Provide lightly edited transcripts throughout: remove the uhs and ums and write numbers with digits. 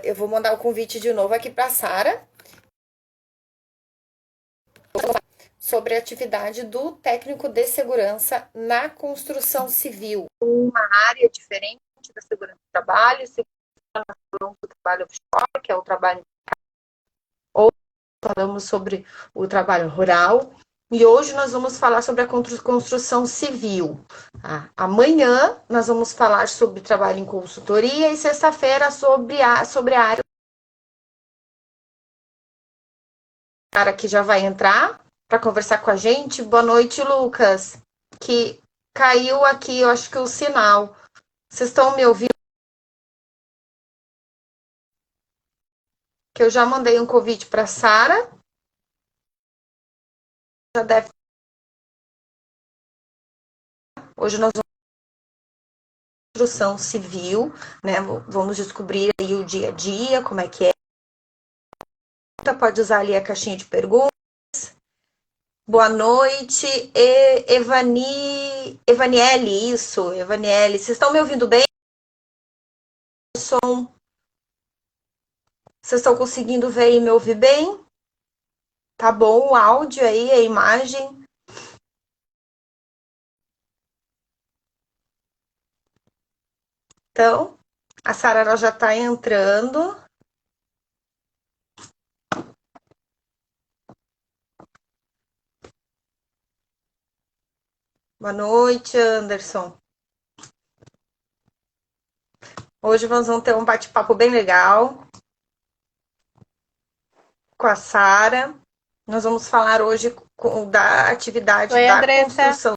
Eu vou mandar o convite de novo aqui para a Sara sobre a atividade do técnico de segurança na construção civil. Uma área diferente da segurança do trabalho, do trabalho offshore, que é o trabalho, ou falamos sobre o trabalho rural. E hoje nós vamos falar sobre a construção civil. Amanhã nós vamos falar sobre trabalho em consultoria e sexta-feira sobre a área. O cara que já vai entrar para conversar com a gente. Boa noite, Lucas. Que caiu aqui, eu acho que o sinal. Vocês estão me ouvindo? Que eu já mandei um convite para Sara. Já deve. Hoje nós vamos construção civil, né? Vamos descobrir aí o dia a dia, como é que é. Pode usar ali a caixinha de perguntas. Boa noite, Evaniele, isso, Evaniele. Vocês estão me ouvindo bem? Som. Vocês estão conseguindo ver e me ouvir bem? Tá bom o áudio aí, a imagem? Então, a Sara já está entrando. Boa noite, Anderson. Hoje nós vamos ter um bate-papo bem legal com a Sara. Nós vamos falar hoje da atividade Oi, da Andressa. construção.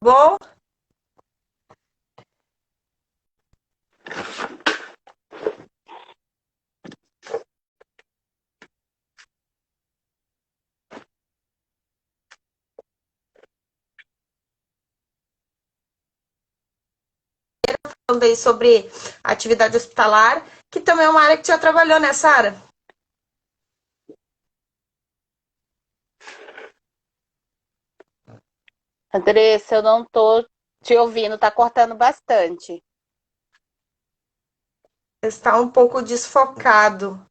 Bom? Falando sobre atividade hospitalar, que também é uma área que já trabalhou, né, Sara? Andressa, eu não tô te ouvindo, tá cortando bastante. Está um pouco desfocado.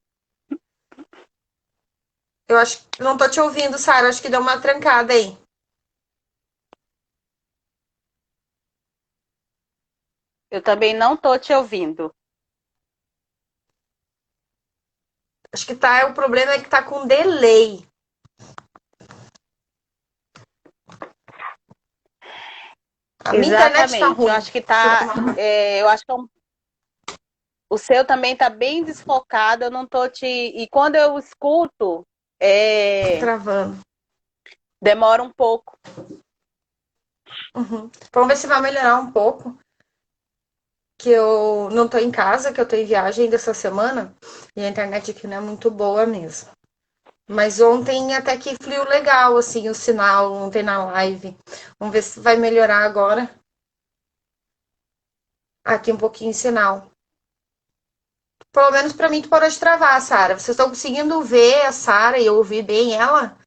Eu acho que não tô te ouvindo, Sara. Acho que deu uma trancada aí. Eu também não tô te ouvindo. Acho que o problema é que tá com delay. A minha internet tá Exatamente. ruim. Eu acho que eu acho que o seu também tá bem desfocado. Eu não tô te. E quando eu escuto, Travando. demora um pouco. Uhum. Vamos ver se vai melhorar um pouco. Que eu não tô em casa, que eu tô em viagem dessa semana. E a internet aqui não é muito boa mesmo. Mas ontem até que fluiu legal, assim, o sinal ontem na live. Vamos ver se vai melhorar agora. Aqui um pouquinho o sinal. Pelo menos pra mim tu parou de travar, Sara. Vocês estão conseguindo ver a Sara e ouvir bem ela?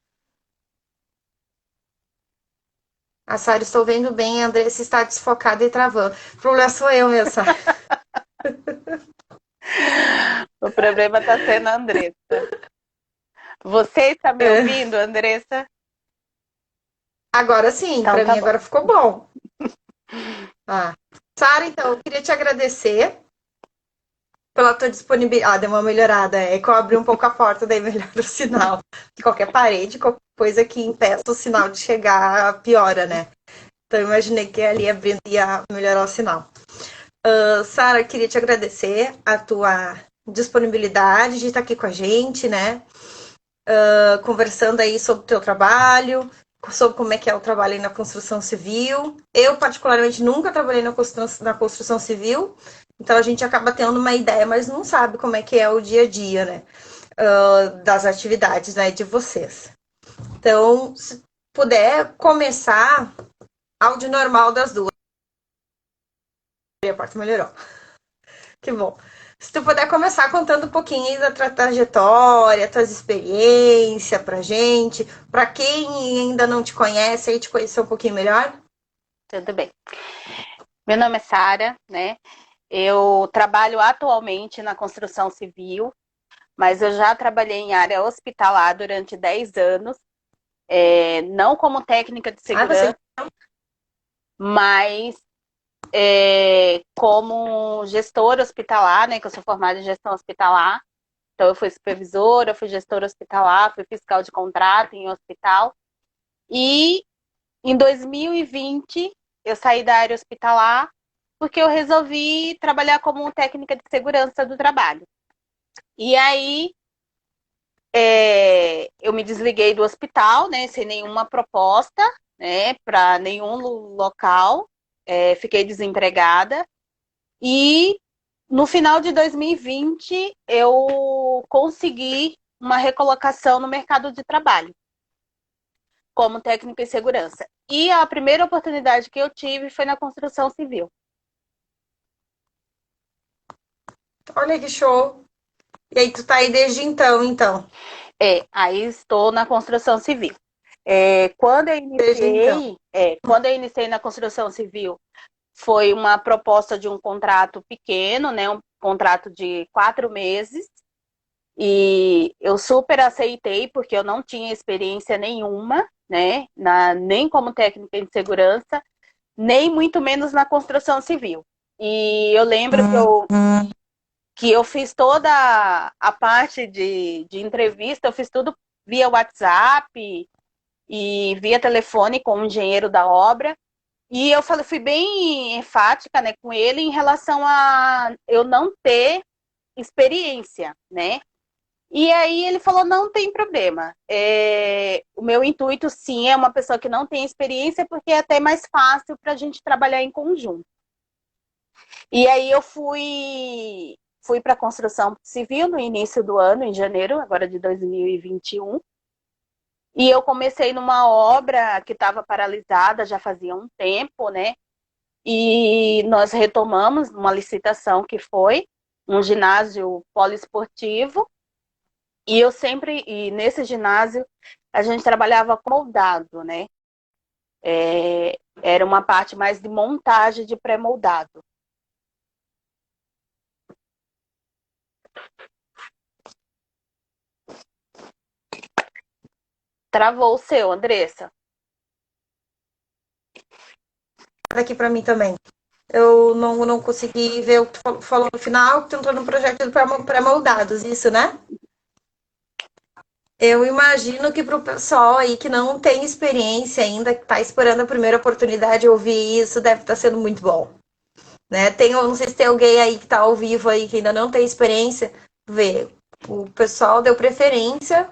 A Sara, estou vendo bem, a Andressa está desfocada e travando. O problema sou eu mesmo, Sara. O problema tá sendo a Andressa. Você está me ouvindo, Andressa? Agora sim, Então pra tá mim bom. agora ficou bom. Sara, então, eu queria te agradecer pela tua disponibilidade. Deu uma melhorada. É que eu abri um pouco a porta, daí melhora o sinal. De qualquer parede, qualquer coisa que impeça o sinal de chegar, piora, né? Então eu imaginei que ali abrindo ia melhorar o sinal. Sara, queria te agradecer a tua disponibilidade de estar aqui com a gente, né? Conversando aí sobre o teu trabalho, sobre como é que é o trabalho aí na construção civil. Eu, particularmente, nunca trabalhei na construção civil, então a gente acaba tendo uma ideia, mas não sabe como é que é o dia a dia, né? Das atividades, né, de vocês. Então, se puder começar, áudio normal das duas. A parte melhorou. Que bom. Se tu puder começar contando um pouquinho aí da tua trajetória, tuas experiências pra gente, pra quem ainda não te conhece, aí te conhecer um pouquinho melhor. Tudo bem. Meu nome é Sara, né? Eu trabalho atualmente na construção civil, mas eu já trabalhei em área hospitalar durante 10 anos, não como técnica de Ah, você. segurança, mas como gestora hospitalar, né? Que eu sou formada em gestão hospitalar. Então, eu fui supervisora, fui gestora hospitalar, fui fiscal de contrato em hospital. E em 2020, eu saí da área hospitalar porque eu resolvi trabalhar como técnica de segurança do trabalho. E aí, eu me desliguei do hospital, né, sem nenhuma proposta, né, para nenhum local. Fiquei desempregada. E no final de 2020, eu consegui uma recolocação no mercado de trabalho como técnica em segurança. E a primeira oportunidade que eu tive foi na construção civil. Olha que show. E aí, tu tá aí desde então. Aí estou na construção civil. Quando eu Desde então. iniciei, quando eu iniciei na construção civil, foi uma proposta de um contrato pequeno, né? Um contrato de 4 meses. E eu super aceitei, porque eu não tinha experiência nenhuma, né? Nem como técnica em segurança, nem muito menos na construção civil. E eu lembro que eu fiz toda a parte de entrevista, eu fiz tudo via WhatsApp e via telefone com o engenheiro da obra. E eu falei, fui bem enfática, né, com ele em relação a eu não ter experiência, né? E aí ele falou, não tem problema. O meu intuito, sim, é uma pessoa que não tem experiência, porque é até mais fácil para a gente trabalhar em conjunto. E aí eu fui para a construção civil no início do ano, em janeiro, agora de 2021. E eu comecei numa obra que estava paralisada já fazia um tempo, né? E nós retomamos uma licitação que foi um ginásio poliesportivo. E nesse ginásio, a gente trabalhava com moldado, né? Era uma parte mais de montagem de pré-moldado. Travou o seu, Andressa? Aqui pra mim também. Eu não consegui ver o que tu falou no final, que tu entrou no projeto de pré-moldados, isso, né? Eu imagino que para o pessoal aí que não tem experiência ainda, que está esperando a primeira oportunidade de ouvir isso, deve estar sendo muito bom. Né? Não sei se tem alguém aí que está ao vivo aí que ainda não tem experiência, vê. O pessoal deu preferência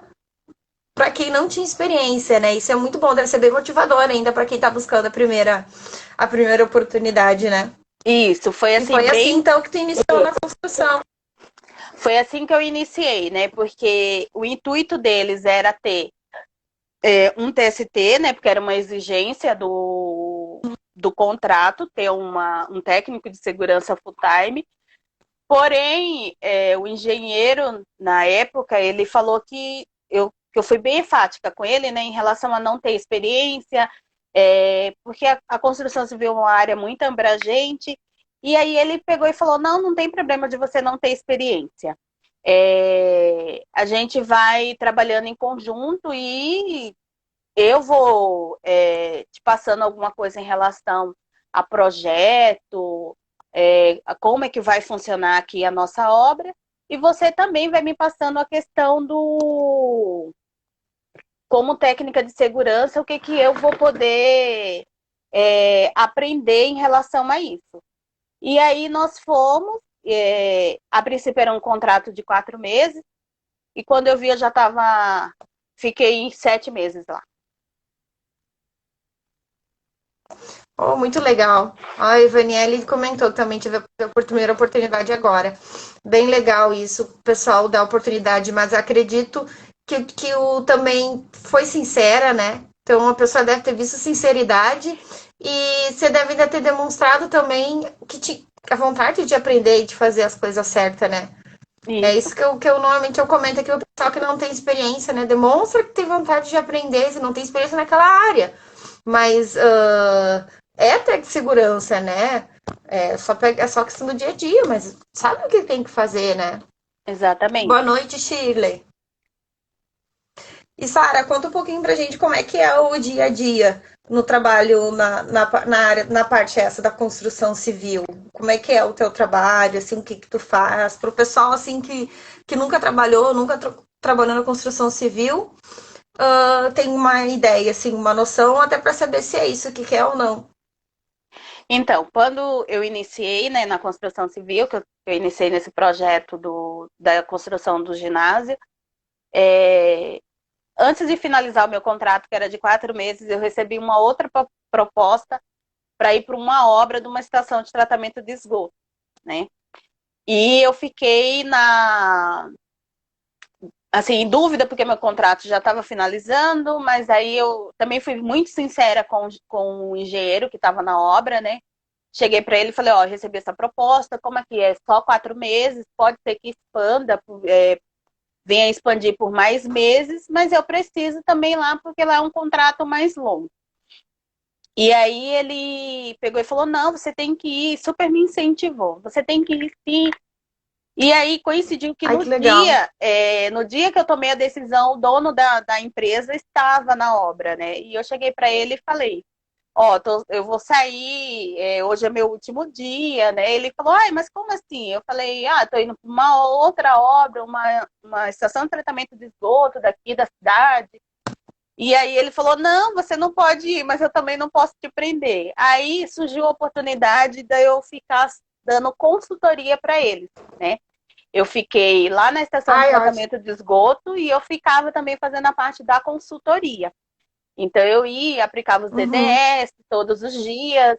para quem não tinha experiência, né? Isso é muito bom, deve ser bem motivador ainda para quem está buscando a primeira oportunidade, né? Isso, foi E assim, foi assim então que tu iniciou na construção. Foi assim que eu iniciei, né? Porque o intuito deles era ter um TST, né? Porque era uma exigência do contrato, ter um técnico de segurança full-time. Porém, o engenheiro, na época, ele falou que eu fui bem enfática com ele, né? Em relação a não ter experiência, porque a construção civil é uma área muito abrangente. E aí ele pegou e falou, não tem problema de você não ter experiência. A gente vai trabalhando em conjunto e eu vou te passando alguma coisa em relação a projeto, a como é que vai funcionar aqui a nossa obra, e você também vai me passando a questão do como técnica de segurança, o que eu vou poder aprender em relação a isso. E aí nós fomos, a princípio era um contrato de 4 meses, e quando eu vi eu já fiquei em 7 meses lá. Oh, muito legal. A Ivaniele comentou que também tive a primeira oportunidade agora. Bem legal isso, o pessoal dá oportunidade, mas acredito que o também foi sincera, né? Então a pessoa deve ter visto sinceridade e você deve ainda ter demonstrado também a vontade de aprender e de fazer as coisas certas, né? É isso que eu normalmente comento aqui, o pessoal que não tem experiência, né? Demonstra que tem vontade de aprender, se não tem experiência naquela área. Mas é até de segurança, né? É só questão do dia a dia, mas sabe o que tem que fazer, né? Exatamente. Boa noite, Shirley. E Sara, conta um pouquinho pra gente como é que é o dia a dia no trabalho na área, na parte essa da construção civil. Como é que é o teu trabalho, assim, o que que tu faz? Para o pessoal, assim, que nunca trabalhou, trabalhou na construção civil, tem uma ideia, assim, uma noção, até para saber se é isso que quer ou não. Então, quando eu iniciei, né, na construção civil, que eu iniciei nesse projeto da construção do ginásio, é, antes de finalizar o meu contrato, que era de 4 meses, eu recebi uma outra proposta para ir para uma obra de uma estação de tratamento de esgoto, né? E eu fiquei assim, em dúvida, porque meu contrato já estava finalizando, mas aí eu também fui muito sincera com o engenheiro que estava na obra, né? Cheguei para ele e falei, ó, recebi essa proposta, como é que é? Só 4 meses, pode ser que expanda, venha expandir por mais meses, mas eu preciso também lá, porque lá é um contrato mais longo. E aí ele pegou e falou, não, você tem que ir, super me incentivou, você tem que ir sim. E aí coincidiu que Ai, que legal. no dia que eu tomei a decisão, o dono da empresa estava na obra, né? E eu cheguei para ele e falei, ó, eu vou sair, hoje é meu último dia, né? Ele falou, ai, mas como assim? Eu falei, tô indo para uma outra obra, uma estação de tratamento de esgoto daqui da cidade. E aí ele falou, não, você não pode ir, mas eu também não posso te prender. Aí surgiu a oportunidade de eu ficar dando consultoria para eles, né? Eu fiquei lá na estação de Ai, ótimo. tratamento de esgoto e eu ficava também fazendo a parte da consultoria. Então eu ia, aplicava os Uhum. DDS todos os dias,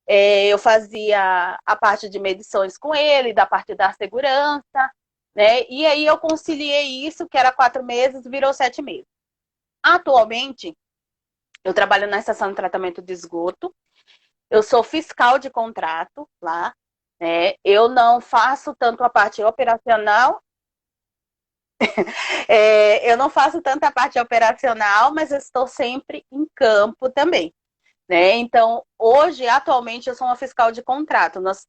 eu fazia a parte de medições com ele, da parte da segurança, né? E aí eu conciliei isso, que era 4 meses, virou 7 meses. Atualmente, eu trabalho na estação de tratamento de esgoto, eu sou fiscal de contrato lá, né? Eu não faço tanto a parte operacional. Eu não faço tanta parte operacional, mas eu estou sempre em campo também, né? Então, hoje, atualmente, eu sou uma fiscal de contrato. Nós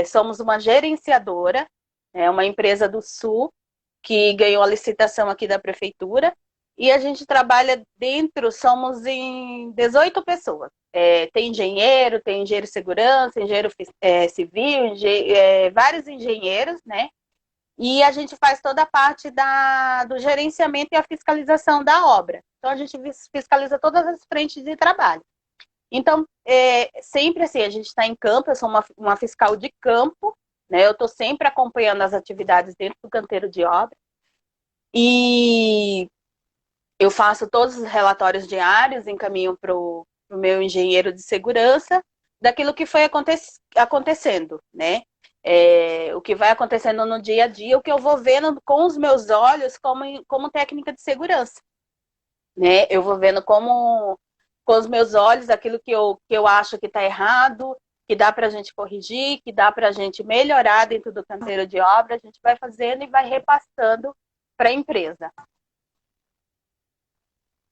somos uma gerenciadora, uma empresa do Sul, que ganhou a licitação aqui da prefeitura, e a gente trabalha dentro, somos em 18 pessoas. Tem engenheiro de segurança, engenheiro civil, vários engenheiros, né? E a gente faz toda a parte do gerenciamento e a fiscalização da obra. Então, a gente fiscaliza todas as frentes de trabalho. Então, sempre assim, a gente está em campo, eu sou uma fiscal de campo, né? Eu estou sempre acompanhando as atividades dentro do canteiro de obra. E eu faço todos os relatórios diários, encaminho para o meu engenheiro de segurança daquilo que foi acontecendo, né? O que vai acontecendo no dia a dia, o que eu vou vendo com os meus olhos como técnica de segurança, né? Eu vou vendo com os meus olhos aquilo que eu acho que está errado, que dá para a gente corrigir, que dá para a gente melhorar dentro do canteiro de obra, a gente vai fazendo e vai repassando para a empresa.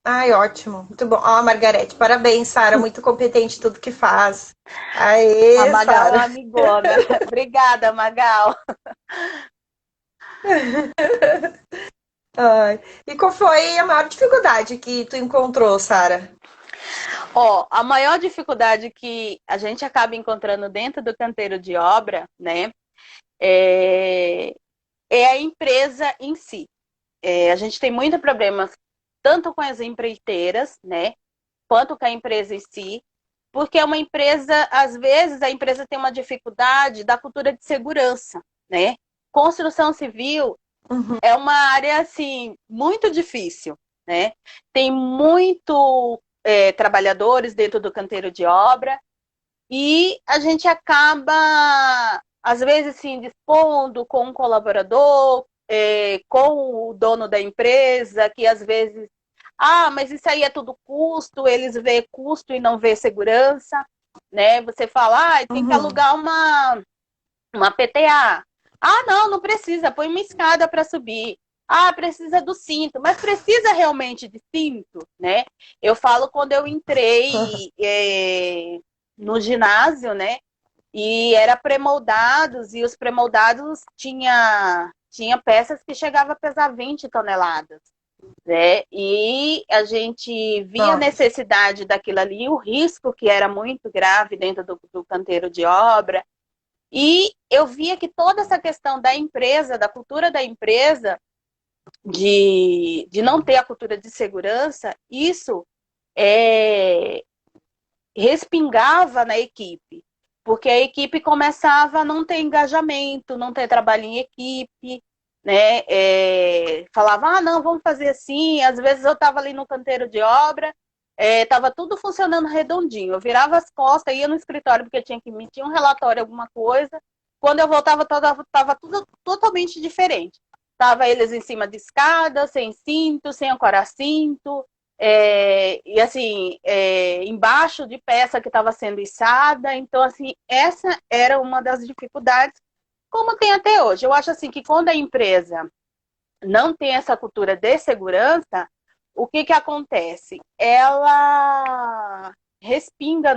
Ai, ótimo. Muito bom. Ó, Margarete, parabéns, Sara. Muito competente em tudo que faz. A Aê, Magal é Sara. uma amigona. Obrigada, Magal. Ai. E qual foi a maior dificuldade que tu encontrou, Sara? Ó, a maior dificuldade que a gente acaba encontrando dentro do canteiro de obra, né, é, é a empresa em si. A gente tem muitos problemas tanto com as empreiteiras, né, quanto com a empresa em si, porque é uma empresa, às vezes, a empresa tem uma dificuldade da cultura de segurança, né? Construção civil Uhum. é uma área, assim, muito difícil, né? Tem muito trabalhadores dentro do canteiro de obra e a gente acaba, às vezes, se indispondo com um colaborador, com o dono da empresa, que às vezes, mas isso aí é tudo custo, eles vê custo e não vê segurança, né? Você fala, tem que Uhum. alugar uma PTA. Não, não precisa, põe uma escada para subir. Precisa do cinto, mas precisa realmente de cinto, né? Eu falo quando eu entrei no ginásio, né? E era pré-moldados, e os pré-moldados tinha peças que chegavam a pesar 20 toneladas, né? E a gente via a Nossa. necessidade daquilo ali, o risco que era muito grave dentro do canteiro de obra. E eu via que toda essa questão da empresa, da cultura da empresa, de não ter a cultura de segurança, isso é, respingava na equipe, porque a equipe começava a não ter engajamento, não ter trabalho em equipe, né? Falava, não, vamos fazer assim. Às vezes eu estava ali no canteiro de obra, estava tudo funcionando redondinho. Eu virava as costas, ia no escritório porque tinha que emitir um relatório, alguma coisa. Quando eu voltava, estava tudo totalmente diferente. Tava eles em cima de escada, sem cinto, sem ancorar-cinto, e assim, embaixo de peça que estava sendo içada. Então, assim, essa era uma das dificuldades, como tem até hoje. Eu acho assim que quando a empresa não tem essa cultura de segurança, o que que acontece? Ela respinga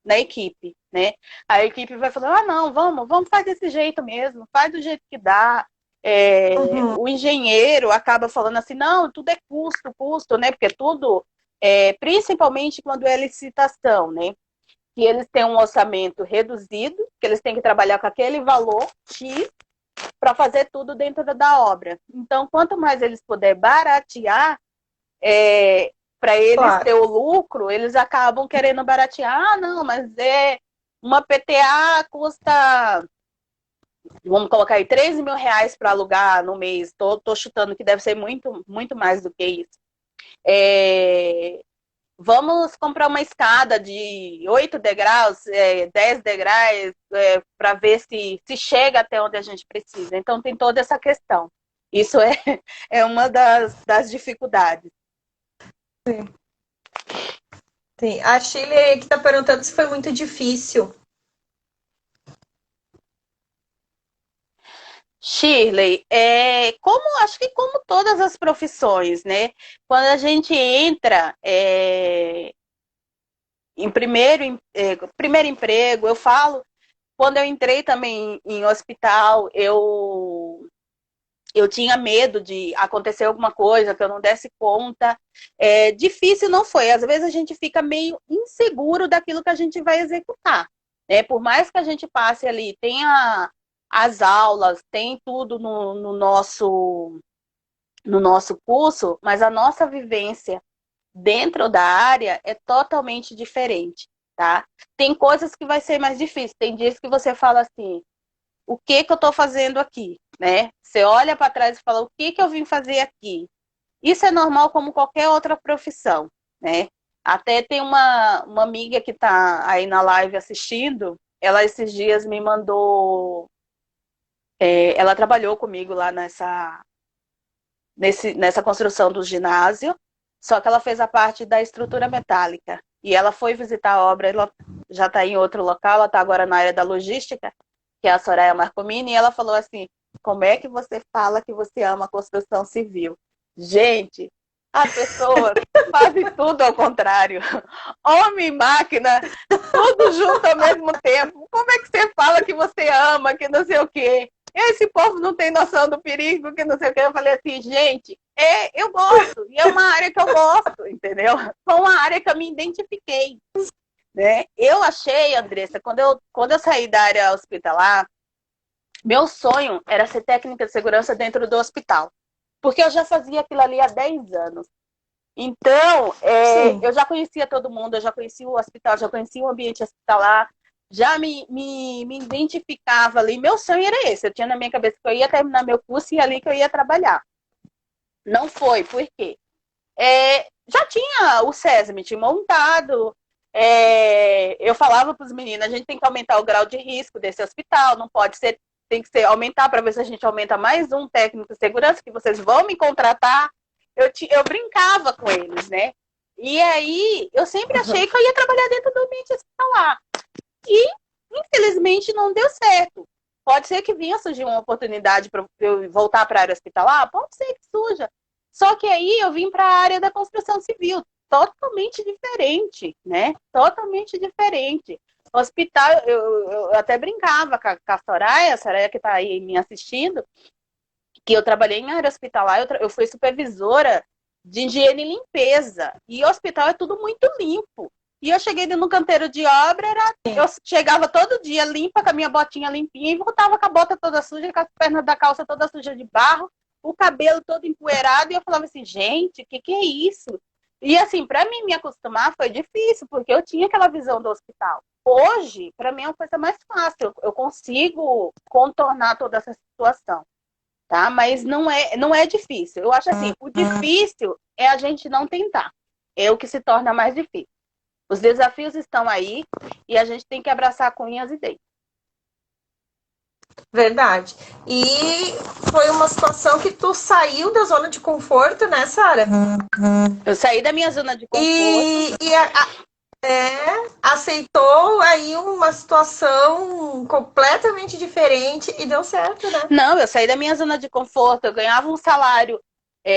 na equipe, né? A equipe vai falando, não, vamos fazer desse jeito mesmo, faz do jeito que dá. Uhum. O engenheiro acaba falando assim, não, tudo é custo, né? Porque tudo, principalmente quando é licitação, né? Que eles têm um orçamento reduzido, que eles têm que trabalhar com aquele valor X para fazer tudo dentro da obra. Então, quanto mais eles puderem baratear, para eles ter Claro. o lucro, eles acabam querendo baratear. Não, mas uma PTA custa, vamos colocar aí, 13 mil reais para alugar no mês. Tô chutando que deve ser muito, muito mais do que isso. Vamos comprar uma escada de 8 degraus, 10 degraus, para ver se chega até onde a gente precisa. Então, tem toda essa questão. Isso é uma das dificuldades. Sim. Sim. A Chile que está perguntando se foi muito difícil. Shirley, acho que como todas as profissões, né? Quando a gente entra em primeiro emprego, eu falo, quando eu entrei também em hospital, eu tinha medo de acontecer alguma coisa que eu não desse conta. Difícil não foi. Às vezes a gente fica meio inseguro daquilo que a gente vai executar, né? Por mais que a gente passe ali, tenha as aulas, tem tudo no nosso curso, mas a nossa vivência dentro da área é totalmente diferente, tá? Tem coisas que vai ser mais difícil. Tem dias que você fala assim, o que que eu estou fazendo aqui, né? Você olha para trás e fala, o que que eu vim fazer aqui? Isso é normal como qualquer outra profissão, né? Até tem uma amiga que está aí na live assistindo, ela esses dias me mandou, ela trabalhou comigo lá nessa construção do ginásio, só que ela fez a parte da estrutura metálica. E ela foi visitar a obra, ela já está em outro local, ela está agora na área da logística, que é a Soraya Marcomini, e ela falou assim, como é que você fala que você ama a construção civil? Gente, as pessoas fazem tudo ao contrário. Homem e máquina, tudo junto ao mesmo tempo. Como é que você fala que você ama, que não sei o quê? Esse povo não tem noção do perigo, que não sei o que. Eu falei assim, gente, eu gosto, e é uma área que eu gosto, entendeu? Foi uma área que eu me identifiquei, né? Eu achei, Andressa, quando eu saí da área hospitalar, meu sonho era ser técnica de segurança dentro do hospital, porque eu já fazia aquilo ali há 10 anos. Então, Sim. eu já conhecia todo mundo, eu já conhecia o hospital, já conhecia o ambiente hospitalar, já me identificava ali. Meu sonho era esse. Eu tinha na minha cabeça que eu ia terminar meu curso e ali que eu ia trabalhar. Não foi, por quê? Já tinha o SESMIT montado. Eu falava para os meninos, a gente tem que aumentar o grau de risco desse hospital, não pode ser, tem que ser aumentar para ver se a gente aumenta mais um técnico de segurança, que vocês vão me contratar. Eu brincava com eles, né? E aí, eu sempre achei que eu ia trabalhar dentro do ambiente hospitalar. E, infelizmente, não deu certo. Pode ser que venha surgir uma oportunidade para eu voltar para a área hospitalar? Pode ser que surja. Só que aí eu vim para a área da construção civil, totalmente diferente, né? Totalmente diferente. Hospital, eu até brincava com a Soraya que tá aí me assistindo, que eu trabalhei em área hospitalar, eu fui supervisora de higiene e limpeza. E hospital é tudo muito limpo. E eu cheguei no canteiro de obra, eu chegava todo dia limpa, com a minha botinha limpinha, e voltava com a bota toda suja, com as pernas da calça toda suja de barro, o cabelo todo empoeirado, e eu falava assim, gente, o que é isso? E assim, para mim me acostumar foi difícil, porque eu tinha aquela visão do hospital. Hoje, para mim é uma coisa mais fácil, eu consigo contornar toda essa situação, tá? Mas não é difícil. Eu acho assim, o difícil é a gente não tentar. É o que se torna mais difícil. Os desafios estão aí e a gente tem que abraçar com unhas e dentes. Verdade. E foi uma situação que tu saiu da zona de conforto, né, Sara? Eu saí da minha zona de conforto. Aceitou aí uma situação completamente diferente e deu certo, né? Não, eu saí da minha zona de conforto, eu ganhava um salário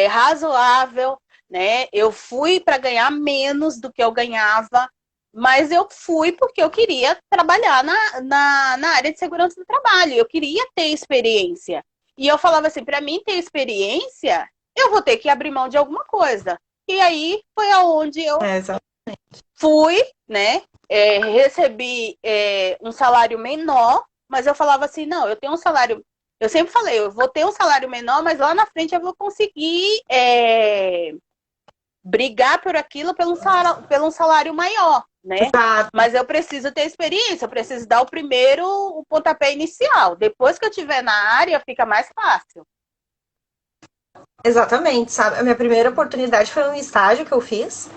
razoável, né? Eu fui para ganhar menos do que eu ganhava, mas eu fui porque eu queria trabalhar na área de segurança do trabalho, eu queria ter experiência. E eu falava assim, para mim ter experiência, eu vou ter que abrir mão de alguma coisa. E aí foi aonde eu fui, né? Recebi um salário menor, mas eu falava assim, não, eu tenho um salário. Eu sempre falei, eu vou ter um salário menor, mas lá na frente eu vou conseguir brigar por aquilo pelo um salário maior, né? Exato. Mas eu preciso ter experiência, eu preciso dar o pontapé inicial. Depois que eu estiver na área, fica mais fácil. Exatamente, sabe? A minha primeira oportunidade foi um estágio que eu fiz.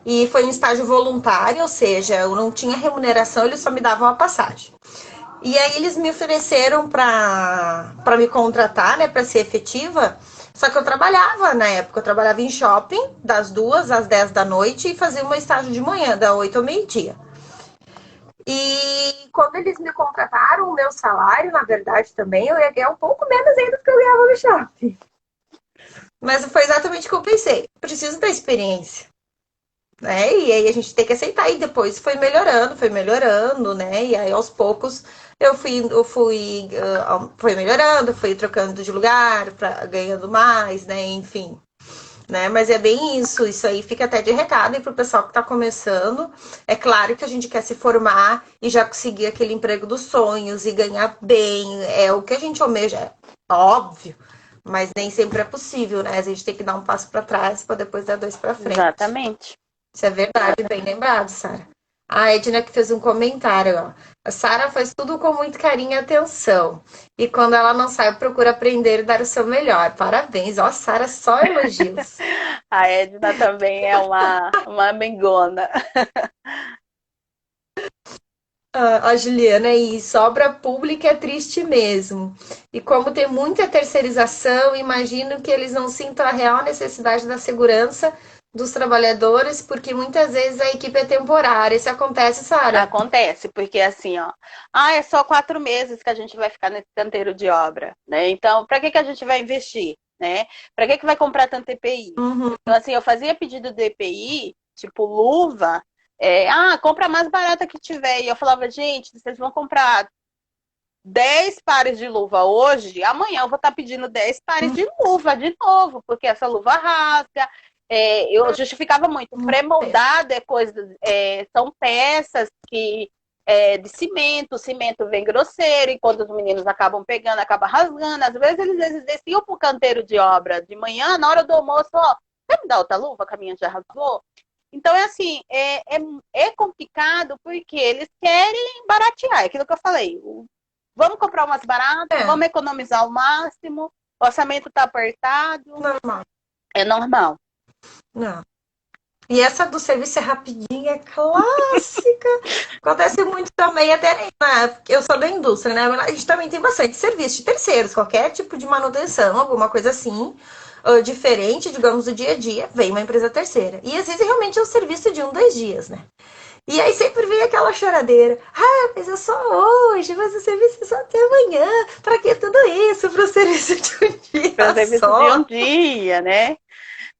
E foi um estágio voluntário, ou seja, eu não tinha remuneração, eles só me davam a passagem. E aí eles me ofereceram para me contratar, né, para ser efetiva. Só que eu trabalhava na época, eu trabalhava em shopping, das 2 às 10 da noite, e fazia um estágio de manhã, da 8 ao meio-dia. E quando eles me contrataram, o meu salário, na verdade, também, eu ia ganhar um pouco menos ainda do que eu ganhava no shopping. Mas foi exatamente o que eu pensei. Preciso da experiência. Né? E aí a gente tem que aceitar. E depois foi melhorando, né? E aí aos poucos foi melhorando, fui trocando de lugar, ganhando mais, né? Enfim. Né? Mas é bem isso aí fica até de recado e para o pessoal que está começando. É claro que a gente quer se formar e já conseguir aquele emprego dos sonhos e ganhar bem, é o que a gente almeja, é óbvio, mas nem sempre é possível, né? A gente tem que dar um passo para trás para depois dar dois para frente. Exatamente. Isso é verdade, bem lembrado, Sara. A Edna que fez um comentário, ó. A Sara faz tudo com muito carinho e atenção. E quando ela não sabe, procura aprender e dar o seu melhor. Parabéns. Ó, Sara, só elogios. A Edna também é uma amigona. A Juliana, isso, obra pública é triste mesmo. E como tem muita terceirização, imagino que eles não sintam a real necessidade da segurança dos trabalhadores, porque muitas vezes a equipe é temporária. Isso acontece, Sara? Acontece, porque assim, ó, é só 4 meses que a gente vai ficar nesse canteiro de obra, né? Então, para que a gente vai investir, né? Para que vai comprar tanto EPI? Uhum. Então, assim, eu fazia pedido de EPI, tipo luva, compra a mais barata que tiver. E eu falava, gente, vocês vão comprar 10 pares de luva hoje, amanhã eu vou estar pedindo 10 pares de luva de novo, porque essa luva rasga. Eu justificava muito. Pré-moldado são peças que de cimento. O cimento vem grosseiro e quando os meninos acabam pegando, acaba rasgando. Às vezes eles desciam pro canteiro de obra de manhã, na hora do almoço, ó, você me dá outra luva que a minha já rasgou? Então é assim, é complicado porque eles querem baratear, é aquilo que eu falei. Vamos comprar umas baratas, vamos economizar ao máximo, o orçamento está apertado. Normal. É normal. Não. E essa do serviço é rapidinha, é clássica. Acontece muito também, até eu sou da indústria, né? A gente também tem bastante serviço de terceiros, qualquer tipo de manutenção, alguma coisa assim, diferente, digamos, do dia a dia, vem uma empresa terceira. E às vezes realmente é um serviço de 1, 2 dias, né? E aí sempre vem aquela choradeira. Mas é só hoje, mas o serviço é só até amanhã. Pra que tudo isso? Pro serviço de um dia Pro serviço só? de um dia, né?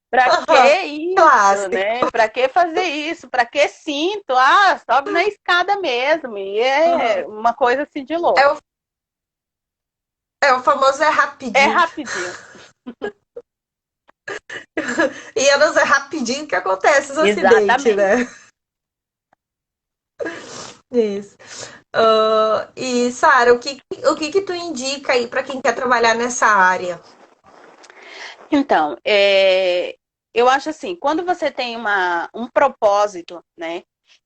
Pra que isso, Clássico. né? Pra que fazer isso? Pra que cinto? Ah, sobe na escada mesmo. E é Aham. uma coisa assim de É louco. o, é o famoso é É rapidinho. rapidinho. E é rapidinho que acontece os acidentes, Exatamente. né? Isso. E, Sara, o que tu indica aí para quem quer trabalhar nessa área? Então, eu acho assim, quando você tem um propósito, né?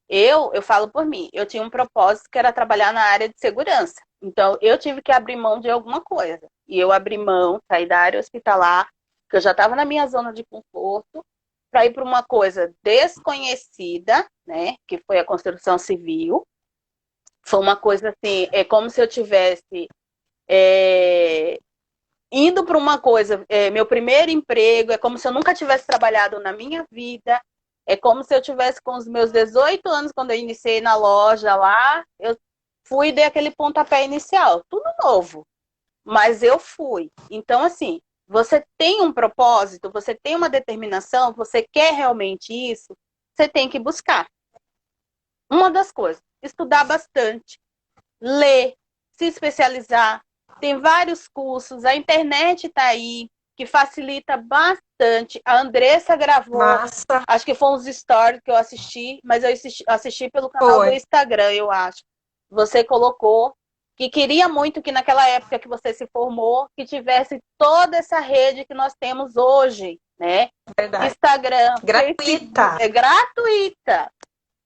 Eu falo por mim, eu tinha um propósito que era trabalhar na área de segurança. Então, eu tive que abrir mão de alguma coisa. E eu abri mão, saí da área hospitalar, que eu já estava na minha zona de conforto, para ir para uma coisa desconhecida, né? Que foi a construção civil. Foi uma coisa assim, é como se eu tivesse é, indo para uma coisa, meu primeiro emprego, é como se eu nunca tivesse trabalhado na minha vida, é como se eu tivesse com os meus 18 anos, quando eu iniciei na loja lá, eu fui e dei aquele pontapé inicial, tudo novo, mas eu fui. Então, assim, você tem um propósito, você tem uma determinação, você quer realmente isso, você tem que buscar. Uma das coisas, estudar bastante, ler, se especializar. Tem vários cursos, a internet está aí, que facilita bastante. A Andressa gravou, Massa, acho que foi uns stories que eu assisti, mas eu assisti pelo canal do foi. Instagram, eu acho. Você colocou que queria muito que naquela época que você se formou, que tivesse toda essa rede que nós temos hoje, né? Verdade. Instagram, Facebook, Gratuita. é gratuita.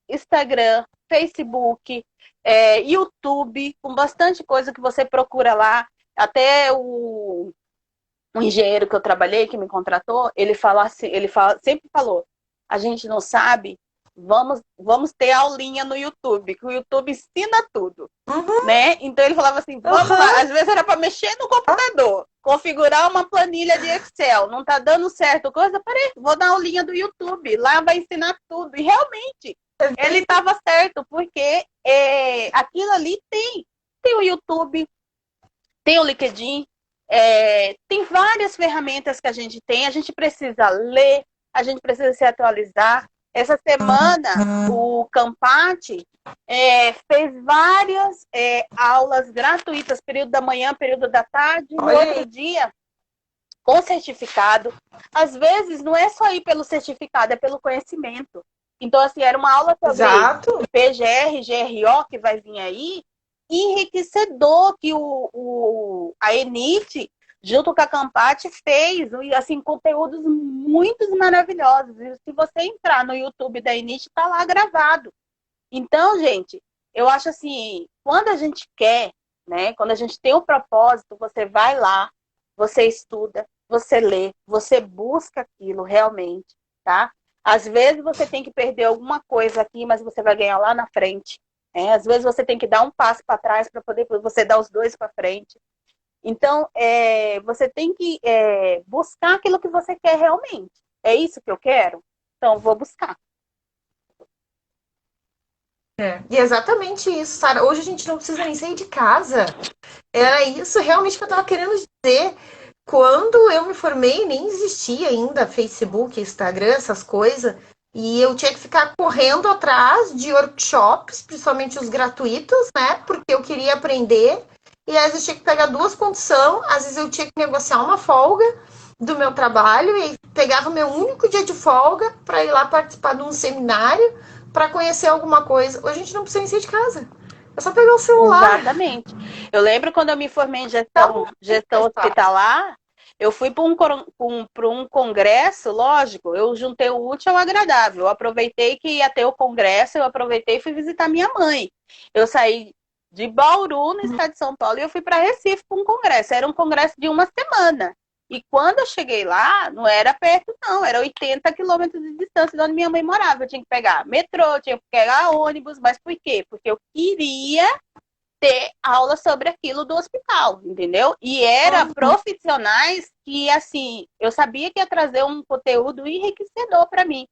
Instagram, Facebook, YouTube, com bastante coisa que você procura lá. Até o engenheiro que eu trabalhei, que me contratou, sempre falou, a gente não sabe, vamos ter aulinha no YouTube, que o YouTube ensina tudo, Uhum, né? Então ele falava assim, vamos lá. uhum. Às vezes era para mexer no computador, configurar uma planilha de Excel, não tá dando certo, coisa, peraí, vou dar aulinha do YouTube, lá vai ensinar tudo. E realmente, É ele bem estava certo, porque aquilo ali tem o YouTube, tem o LinkedIn, tem várias ferramentas que a gente precisa ler, a gente precisa se atualizar. Essa semana, o Campati fez várias aulas gratuitas, período da manhã, período da tarde, no olha outro aí. dia, com certificado. Às vezes, não é só ir pelo certificado, é pelo conhecimento. Então, assim, era uma aula sobre Exato. PGR, GRO, que vai vir aí, enriquecedor que a Enite, junto com a Campati, fez, e assim, conteúdos muito maravilhosos. E se você entrar no YouTube da Enite, está lá gravado. Então, gente, eu acho assim, quando a gente quer, né, quando a gente tem um propósito, você vai lá, você estuda, você lê, você busca aquilo realmente, tá? Às vezes você tem que perder alguma coisa aqui, mas você vai ganhar lá na frente. Às vezes você tem que dar um passo para trás para poder você dar os dois para frente. Então, você tem que buscar aquilo que você quer realmente. É isso que eu quero? Então, vou buscar. E é exatamente isso, Sara. Hoje a gente não precisa nem sair de casa. Era isso realmente que eu estava querendo dizer. Quando eu me formei, nem existia ainda Facebook, Instagram, essas coisas. E eu tinha que ficar correndo atrás de workshops, principalmente os gratuitos, né? Porque eu queria aprender. E às vezes eu tinha que pegar duas condições, às vezes eu tinha que negociar uma folga do meu trabalho e pegava o meu único dia de folga para ir lá participar de um seminário para conhecer alguma coisa. Hoje a gente não precisa nem sair de casa. É só pegar o celular. Exatamente. Eu lembro quando eu me formei em Tá bom, gestão mais fácil. hospitalar, eu fui para um congresso, lógico, eu juntei o útil ao agradável. Eu aproveitei que ia ter o congresso, eu aproveitei e fui visitar minha mãe. Eu saí de Bauru, no estado de São Paulo, e eu fui para Recife para um congresso. Era um congresso de uma semana. E quando eu cheguei lá, não era perto, não, era 80 quilômetros de distância de onde minha mãe morava. Eu tinha que pegar metrô, tinha que pegar ônibus, mas por quê? Porque eu queria ter aula sobre aquilo do hospital, entendeu? E era profissionais que, assim, eu sabia que ia trazer um conteúdo enriquecedor para mim.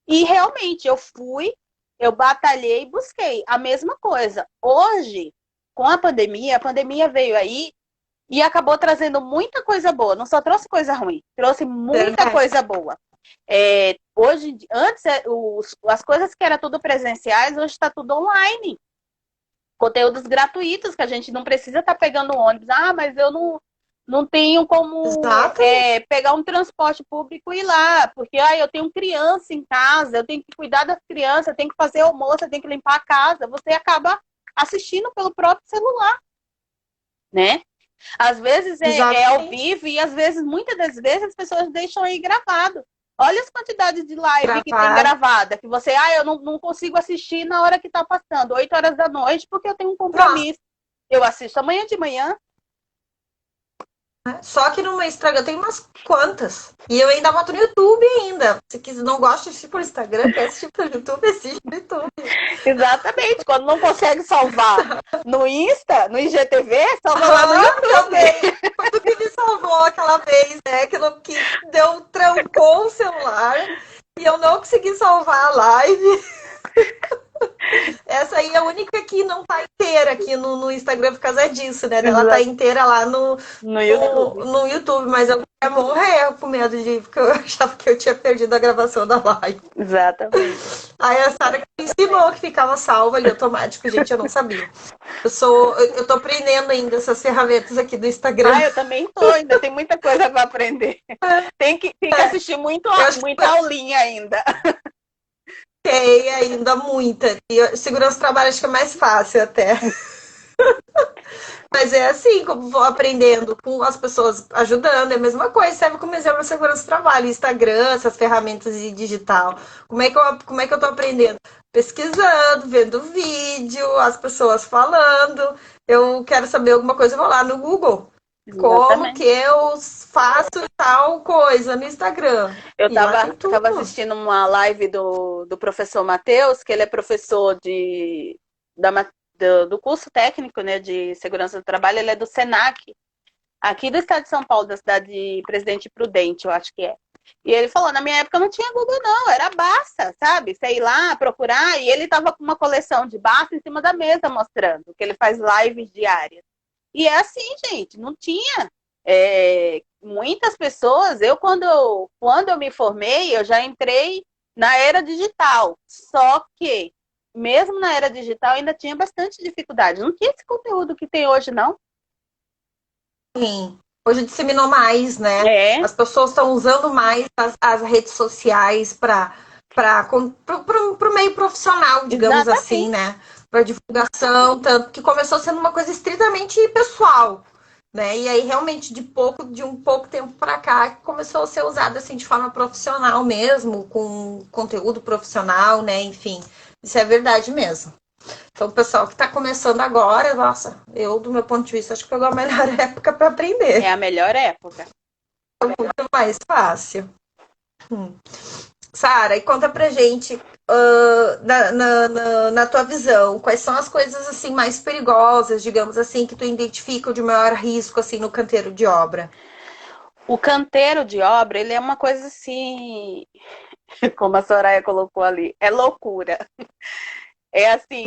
E realmente eu fui, eu batalhei e busquei a mesma coisa. Hoje, com a pandemia veio aí e acabou trazendo muita coisa boa. Não só trouxe coisa ruim, trouxe muita Verdade. coisa boa. Antes, as coisas que era tudo presenciais, hoje está tudo online. Conteúdos gratuitos, que a gente não precisa estar pegando ônibus. Ah, mas eu não tenho como pegar um transporte público e ir lá, porque eu tenho criança em casa, eu tenho que cuidar das crianças, eu tenho que fazer almoço, eu tenho que limpar a casa. Você acaba assistindo pelo próprio celular, né? Às vezes é ao vivo e às vezes, muitas das vezes, as pessoas deixam aí gravado. Olha as quantidades de live que tem gravada, que você, eu não consigo assistir na hora que tá passando, 8 horas da noite, porque eu tenho um compromisso. Eu assisto amanhã de manhã. Só que no meu Instagram tem umas quantas. E eu ainda boto no YouTube ainda. Se quiser, não gosta de assistir por Instagram, quer assistir pelo YouTube, assiste no YouTube. Exatamente. Quando não consegue salvar no Insta, no IGTV, salva lá no YouTube. Foi tu que me salvou aquela vez, né? Que trancou o celular e eu não consegui salvar a live. Essa aí é a única que não tá inteira aqui no Instagram por causa disso, né? Ela tá inteira lá no YouTube, mas eu ia morrer com medo porque eu achava que eu tinha perdido a gravação da live. Exatamente. Aí a Sara que ensinou que ficava salva ali automático, gente, eu não sabia. Eu tô aprendendo ainda essas ferramentas aqui do Instagram. Eu também tô, ainda tem muita coisa para aprender. Tem que assistir muita aulinha ainda. Tem ainda muita. E segurança do trabalho acho que é mais fácil até. Mas é assim, como vou aprendendo com as pessoas ajudando, é a mesma coisa, serve como exemplo de segurança do trabalho, Instagram, essas ferramentas de digital. Como é que eu tô aprendendo? Pesquisando, vendo vídeo, as pessoas falando. Eu quero saber alguma coisa, eu vou lá no Google. Como que eu faço tal coisa no Instagram. Eu tava assistindo uma live do professor Matheus, que ele é professor do curso técnico, né, de segurança do trabalho, ele é do Senac, aqui do estado de São Paulo, da cidade de Presidente Prudente, eu acho que é. E ele falou, na minha época não tinha Google não, era Basta, sabe? Você ir lá, procurar, e ele tava com uma coleção de Basta em cima da mesa mostrando, que ele faz lives diárias. E é assim, gente, não tinha. Muitas pessoas, quando eu me formei, eu já entrei na era digital, só que mesmo na era digital ainda tinha bastante dificuldade. Não tinha esse conteúdo que tem hoje, não. Sim. Hoje disseminou mais, né? As pessoas estão usando mais as redes sociais para o meio profissional, digamos assim, né? Para divulgação, tanto que começou sendo uma coisa estritamente pessoal, né? E aí realmente de um pouco tempo para cá começou a ser usada assim de forma profissional mesmo, com conteúdo profissional, né? Enfim. Isso é verdade mesmo. Então, o pessoal que está começando agora, nossa, do meu ponto de vista, acho que pegou a melhor época para aprender. É a melhor época. É muito mais fácil. Sara, e conta pra gente, na tua visão, quais são as coisas assim mais perigosas, digamos assim, que tu identifica de maior risco assim no canteiro de obra? O canteiro de obra, ele é uma coisa assim, como a Soraya colocou ali, é loucura. É assim,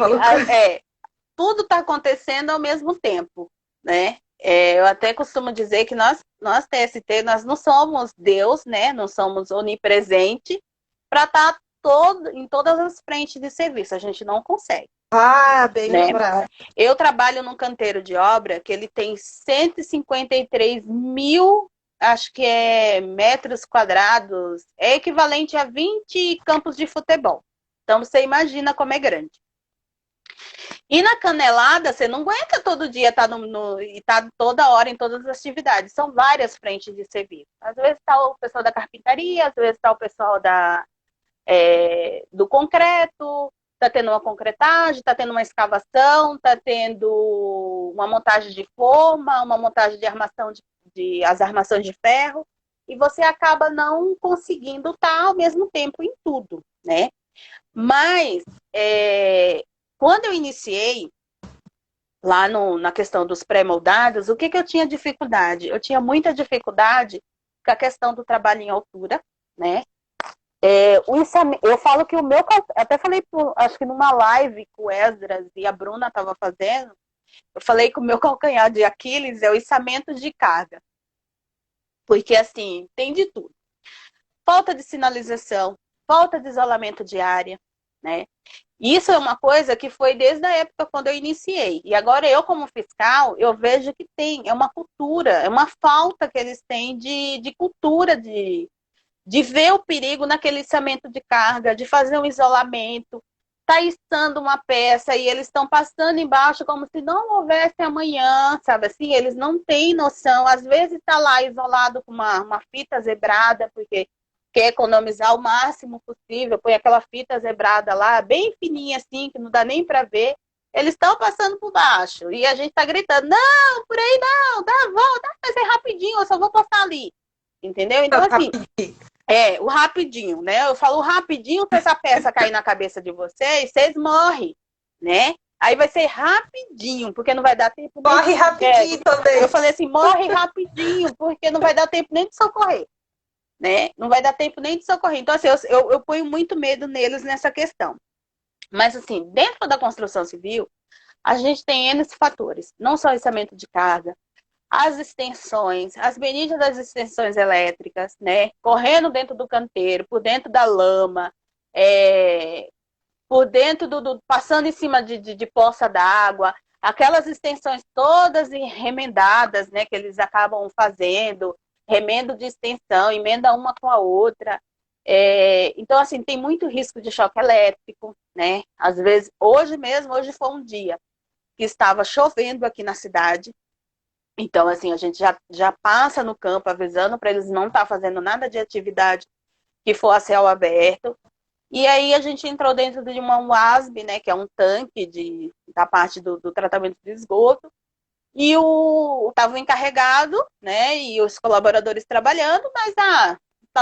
tudo está acontecendo ao mesmo tempo, né? Eu até costumo dizer que nós TST, nós não somos Deus, né? Não somos onipresente para estar em todas as frentes de serviço. A gente não consegue. Bem né? lembrado. Eu trabalho num canteiro de obra que ele tem 153 mil, acho que metros quadrados, é equivalente a 20 campos de futebol. Então, você imagina como é grande. E na canelada, você não aguenta todo dia estar e estar toda hora em todas as atividades. São várias frentes de serviço. Às vezes está o pessoal da carpintaria, às vezes está o pessoal do concreto, está tendo uma concretagem, está tendo uma escavação, está tendo uma montagem de forma, uma montagem de armação as armações de ferro. E você acaba não conseguindo estar ao mesmo tempo em tudo, né? Mas, quando eu iniciei lá na questão dos pré-moldados, o que eu tinha dificuldade? Eu tinha muita dificuldade com a questão do trabalho em altura, né? Eu falo que até falei, acho que numa live que o Esdras e a Bruna estavam fazendo, eu falei que o meu calcanhar de Aquiles é o içamento de carga. Porque, assim, tem de tudo. falta de sinalização, falta de isolamento de área, né? Isso é uma coisa que foi desde a época quando eu iniciei. E agora eu, como fiscal, eu vejo que é uma cultura, é uma falta que eles têm de cultura, de ver o perigo naquele içamento de carga, de fazer um isolamento. Está içando uma peça e eles estão passando embaixo como se não houvesse amanhã, sabe assim? Eles não têm noção. Às vezes está lá isolado com uma fita zebrada, porque quer economizar o máximo possível, põe aquela fita zebrada lá, bem fininha assim, que não dá nem para ver. Eles estão passando por baixo e a gente está gritando, não, por aí não, dá a volta, mas é rapidinho, eu só vou passar ali. Entendeu? Então, assim, o rapidinho, né? Eu falo rapidinho, se essa peça cair na cabeça de vocês morrem, né? Aí vai ser rapidinho, porque não vai dar tempo... Morre rapidinho também. Eu falei assim, morre rapidinho, porque não vai dar tempo nem de socorrer, né? Não vai dar tempo nem de socorrer. Então, assim, eu ponho muito medo neles nessa questão. Mas, assim, dentro da construção civil, a gente tem N fatores. Não só içamento de carga, as extensões, as benícias das extensões elétricas, né? Correndo dentro do canteiro, por dentro da lama, por dentro passando em cima de poça d'água, aquelas extensões todas remendadas, né? Que eles acabam fazendo, remendo de extensão, emenda uma com a outra. Então, assim, tem muito risco de choque elétrico, né? Às vezes, hoje foi um dia que estava chovendo aqui na cidade. Então, assim, a gente já passa no campo avisando para eles não estar fazendo nada de atividade que for a céu aberto. E aí a gente entrou dentro de uma UASB, né, que é um tanque da parte do tratamento de esgoto. E estava o encarregado, né, e os colaboradores trabalhando, mas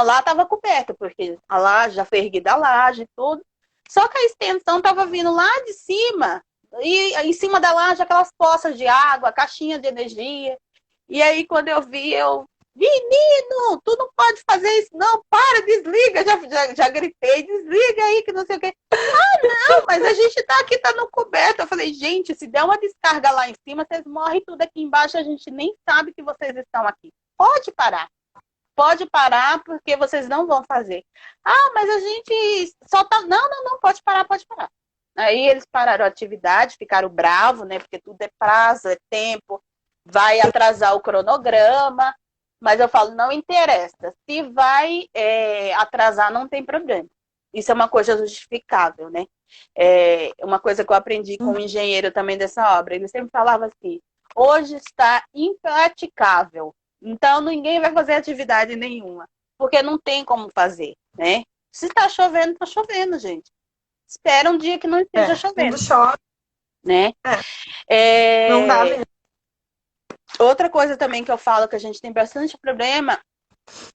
lá estava coberto, porque a laje, já foi erguida a laje e tudo. Só que a extensão estava vindo lá de cima, e em cima da laje aquelas poças de água, caixinha de energia. E aí quando eu vi, menino, tu não pode fazer isso não, para, desliga, já gritei, desliga aí que não sei o quê. Não, mas a gente tá aqui, tá no coberto. Eu falei, gente, se der uma descarga lá em cima, vocês morrem tudo aqui embaixo, a gente nem sabe que vocês estão aqui. Pode parar, porque vocês não vão fazer. Mas a gente só tá... Não, pode parar. Aí eles pararam a atividade, ficaram bravos, né? Porque tudo é prazo, é tempo, vai atrasar o cronograma. Mas eu falo, não interessa. Se vai atrasar, não tem problema. Isso é uma coisa justificável, né? Uma coisa que eu aprendi com um engenheiro também dessa obra. Ele sempre falava assim, hoje está impraticável. Então, ninguém vai fazer atividade nenhuma. Porque não tem como fazer, né? Se está chovendo, está chovendo, gente. Espera um dia que não esteja chovendo. Quando chove. Né? Não dá mesmo. Outra coisa também que eu falo que a gente tem bastante problema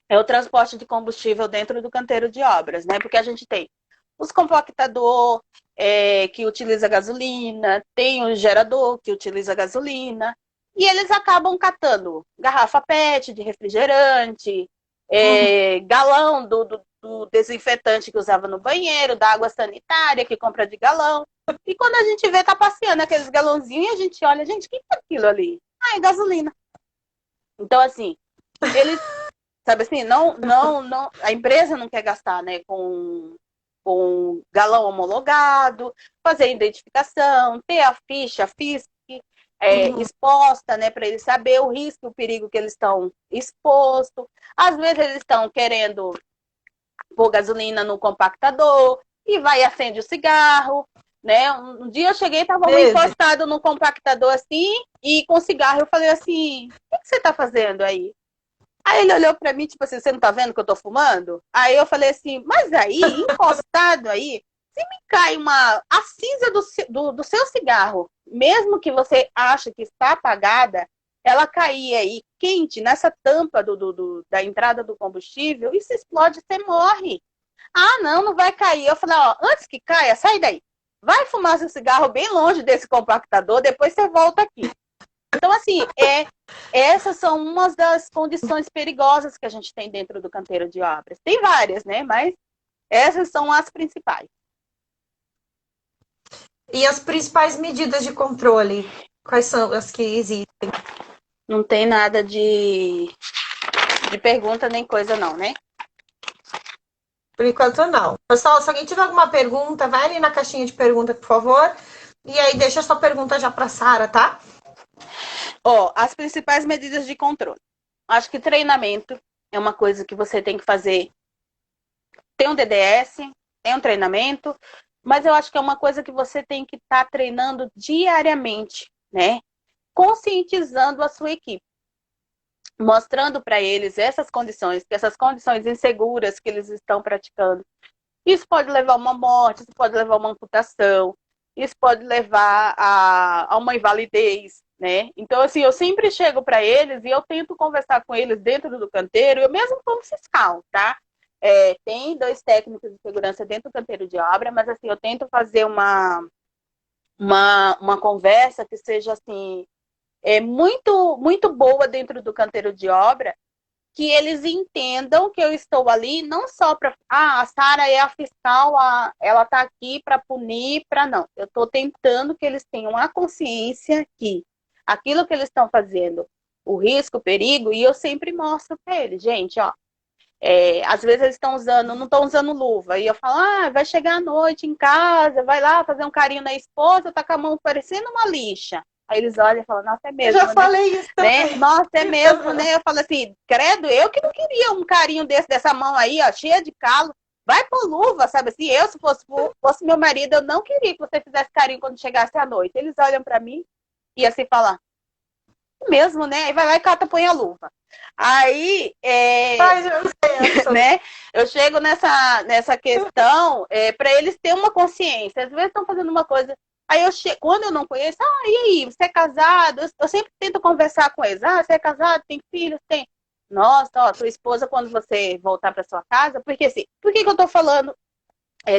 é o transporte de combustível dentro do canteiro de obras, né? Porque a gente tem os compactador que utiliza gasolina, tem o gerador que utiliza gasolina, e eles acabam catando garrafa PET de refrigerante, galão do desinfetante que usava no banheiro, da água sanitária que compra de galão. E quando a gente vê, tá passeando aqueles galãozinhos e a gente olha, gente, o que é aquilo ali? É gasolina. Então, assim, eles, sabe assim, não, a empresa não quer gastar, né, com galão homologado, fazer a identificação, ter a ficha, FISC, exposta, né, para eles saber o risco, o perigo que eles estão expostos. Às vezes eles estão querendo pôr gasolina no compactador e vai e acende o cigarro, né? Um dia eu cheguei, tava encostado no compactador assim e com cigarro. Eu falei assim, o que você tá fazendo aí? Aí ele olhou para mim, tipo assim, você não tá vendo que eu tô fumando? Aí eu falei assim, mas aí, encostado aí, se me cai a cinza do seu cigarro, mesmo que você ache que está apagada, ela cair aí quente nessa tampa da entrada do combustível, isso explode, você morre. Não vai cair. Eu falei, antes que caia, sai daí. Vai fumar seu cigarro bem longe desse compactador, depois você volta aqui. Então, assim, essas são umas das condições perigosas que a gente tem dentro do canteiro de obras. Tem várias, né? Mas essas são as principais. E as principais medidas de controle? Quais são as que existem? Não tem nada de pergunta nem coisa não, né? Por enquanto, não. Pessoal, se alguém tiver alguma pergunta, vai ali na caixinha de pergunta, por favor. E aí, deixa a sua pergunta já para a Sara, tá? Ó, as principais medidas de controle. Acho que treinamento é uma coisa que você tem que fazer. Tem um DDS, tem um treinamento, mas eu acho que é uma coisa que você tem que estar treinando diariamente, né? Conscientizando a sua equipe, mostrando para eles essas condições, que essas condições inseguras que eles estão praticando. Isso pode levar a uma morte, isso pode levar a uma amputação, isso pode levar a uma invalidez, né? Então, assim, eu sempre chego para eles e eu tento conversar com eles dentro do canteiro, eu mesmo como fiscal, tá? Tem 2 técnicos de segurança dentro do canteiro de obra, mas assim, eu tento fazer uma conversa que seja assim, muito boa dentro do canteiro de obra, que eles entendam que eu estou ali não só para, a Sara é a fiscal, ela está aqui para punir, para não. Eu estou tentando que eles tenham a consciência que aquilo que eles estão fazendo, o risco, o perigo, e eu sempre mostro para eles, gente, ó, às vezes eles estão usando, não estão usando luva, e eu falo, vai chegar à noite em casa, vai lá fazer um carinho na esposa, tá com a mão parecendo uma lixa. Aí eles olham e falam, nossa, é Eu mesmo, já né? falei isso também. Nossa, é mesmo, né? Eu falo assim, credo, eu que não queria um carinho dessa mão aí, ó, cheia de calo. Vai pôr luva, sabe assim? Eu, se fosse meu marido, eu não queria que você fizesse carinho quando chegasse à noite. Eles olham pra mim e assim falar, mesmo, né? Aí vai lá e cata, põe a luva. Aí, Ai, eu sei, né? Eu chego nessa questão para eles terem uma consciência. Às vezes estão fazendo uma coisa. Aí eu chego, quando eu não conheço, e aí, você é casado? Eu sempre tento conversar com eles. Você é casado? Tem filhos? Tem. Nossa, ó, tua esposa, quando você voltar para sua casa, porque assim, por que eu tô falando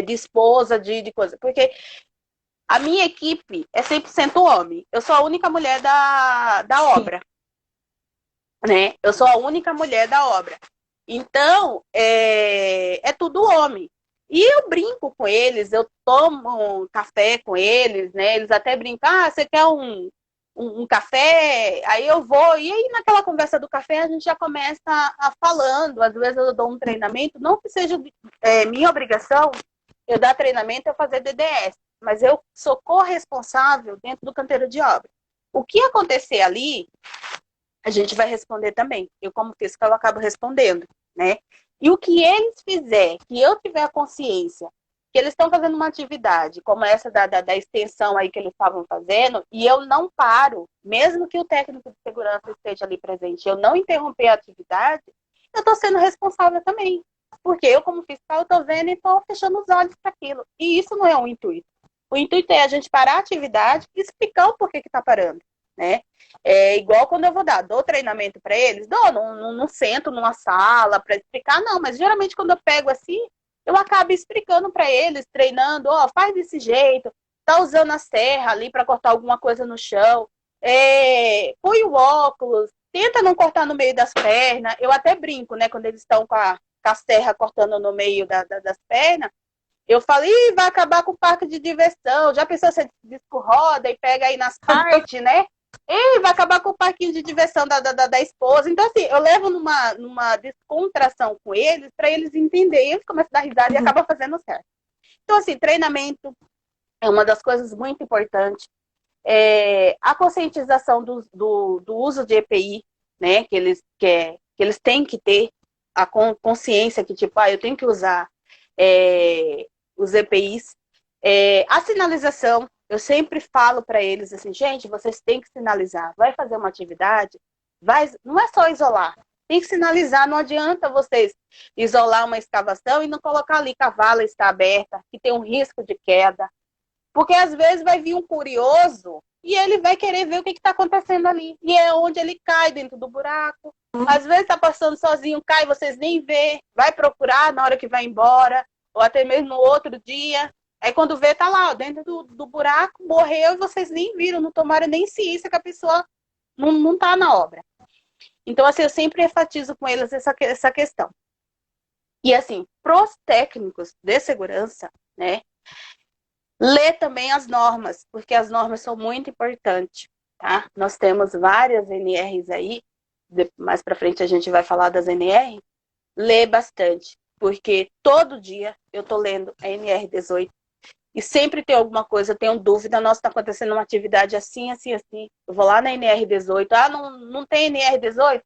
de esposa, de coisa? Porque a minha equipe é 100% homem. Eu sou a única mulher da obra, né? Eu sou a única mulher da obra. Então, é tudo homem. E eu brinco com eles, eu tomo um café com eles, né? Eles até brincam, você quer um café? Aí eu vou, e aí naquela conversa do café a gente já começa a falando, às vezes eu dou um treinamento, não que seja minha obrigação eu dar treinamento e eu fazer DDS, mas eu sou corresponsável dentro do canteiro de obra. O que acontecer ali, a gente vai responder também. Eu, como fiscal, eu acabo respondendo, né? E o que eles fizerem, que eu tiver a consciência que eles estão fazendo uma atividade como essa da extensão aí que eles estavam fazendo, e eu não paro, mesmo que o técnico de segurança esteja ali presente, eu não interromper a atividade, eu estou sendo responsável também. Porque eu, como fiscal, estou vendo e estou fechando os olhos para aquilo. E isso não é o intuito. O intuito é a gente parar a atividade e explicar o porquê que está parando, né? É igual quando eu dou treinamento para eles, não sento numa sala para explicar, não, mas geralmente quando eu pego assim, eu acabo explicando para eles, treinando, faz desse jeito, tá usando a serra ali para cortar alguma coisa no chão, põe o óculos, tenta não cortar no meio das pernas, eu até brinco, né, quando eles estão com a serra cortando no meio das pernas, eu falei, vai acabar com o parque de diversão, já pensou se disco roda e pega aí nas partes, né? E vai acabar com o parquinho de diversão da esposa. Então, assim, eu levo numa descontração com eles para eles entenderem. Eles começam a dar risada e acabam fazendo certo. Então, assim, treinamento é uma das coisas muito importantes. A conscientização do uso de EPI, né? Que eles têm que ter a consciência que, tipo, eu tenho que usar os EPIs. A sinalização, eu sempre falo para eles assim, gente, vocês têm que sinalizar. Vai fazer uma atividade, não é só isolar, tem que sinalizar. Não adianta vocês isolar uma escavação e não colocar ali que a vala está aberta, que tem um risco de queda. Porque às vezes vai vir um curioso e ele vai querer ver o que está acontecendo ali. E é onde ele cai dentro do buraco. Às vezes está passando sozinho, cai, vocês nem vê, vai procurar na hora que vai embora, ou até mesmo no outro dia. Aí quando vê, tá lá, ó, dentro do buraco, morreu e vocês nem viram, não tomaram nem ciência que a pessoa não tá na obra. Então, assim, eu sempre enfatizo com eles essa questão. E assim, pros técnicos de segurança, né, ler também as normas, porque as normas são muito importantes, tá? Nós temos várias NRs aí, mais para frente a gente vai falar das NR, lê bastante. porque todo dia eu tô lendo a NR18 e sempre tem alguma coisa, eu tenho dúvida, nossa, tá acontecendo uma atividade assim, assim, assim. Eu vou lá na NR18, não tem NR18?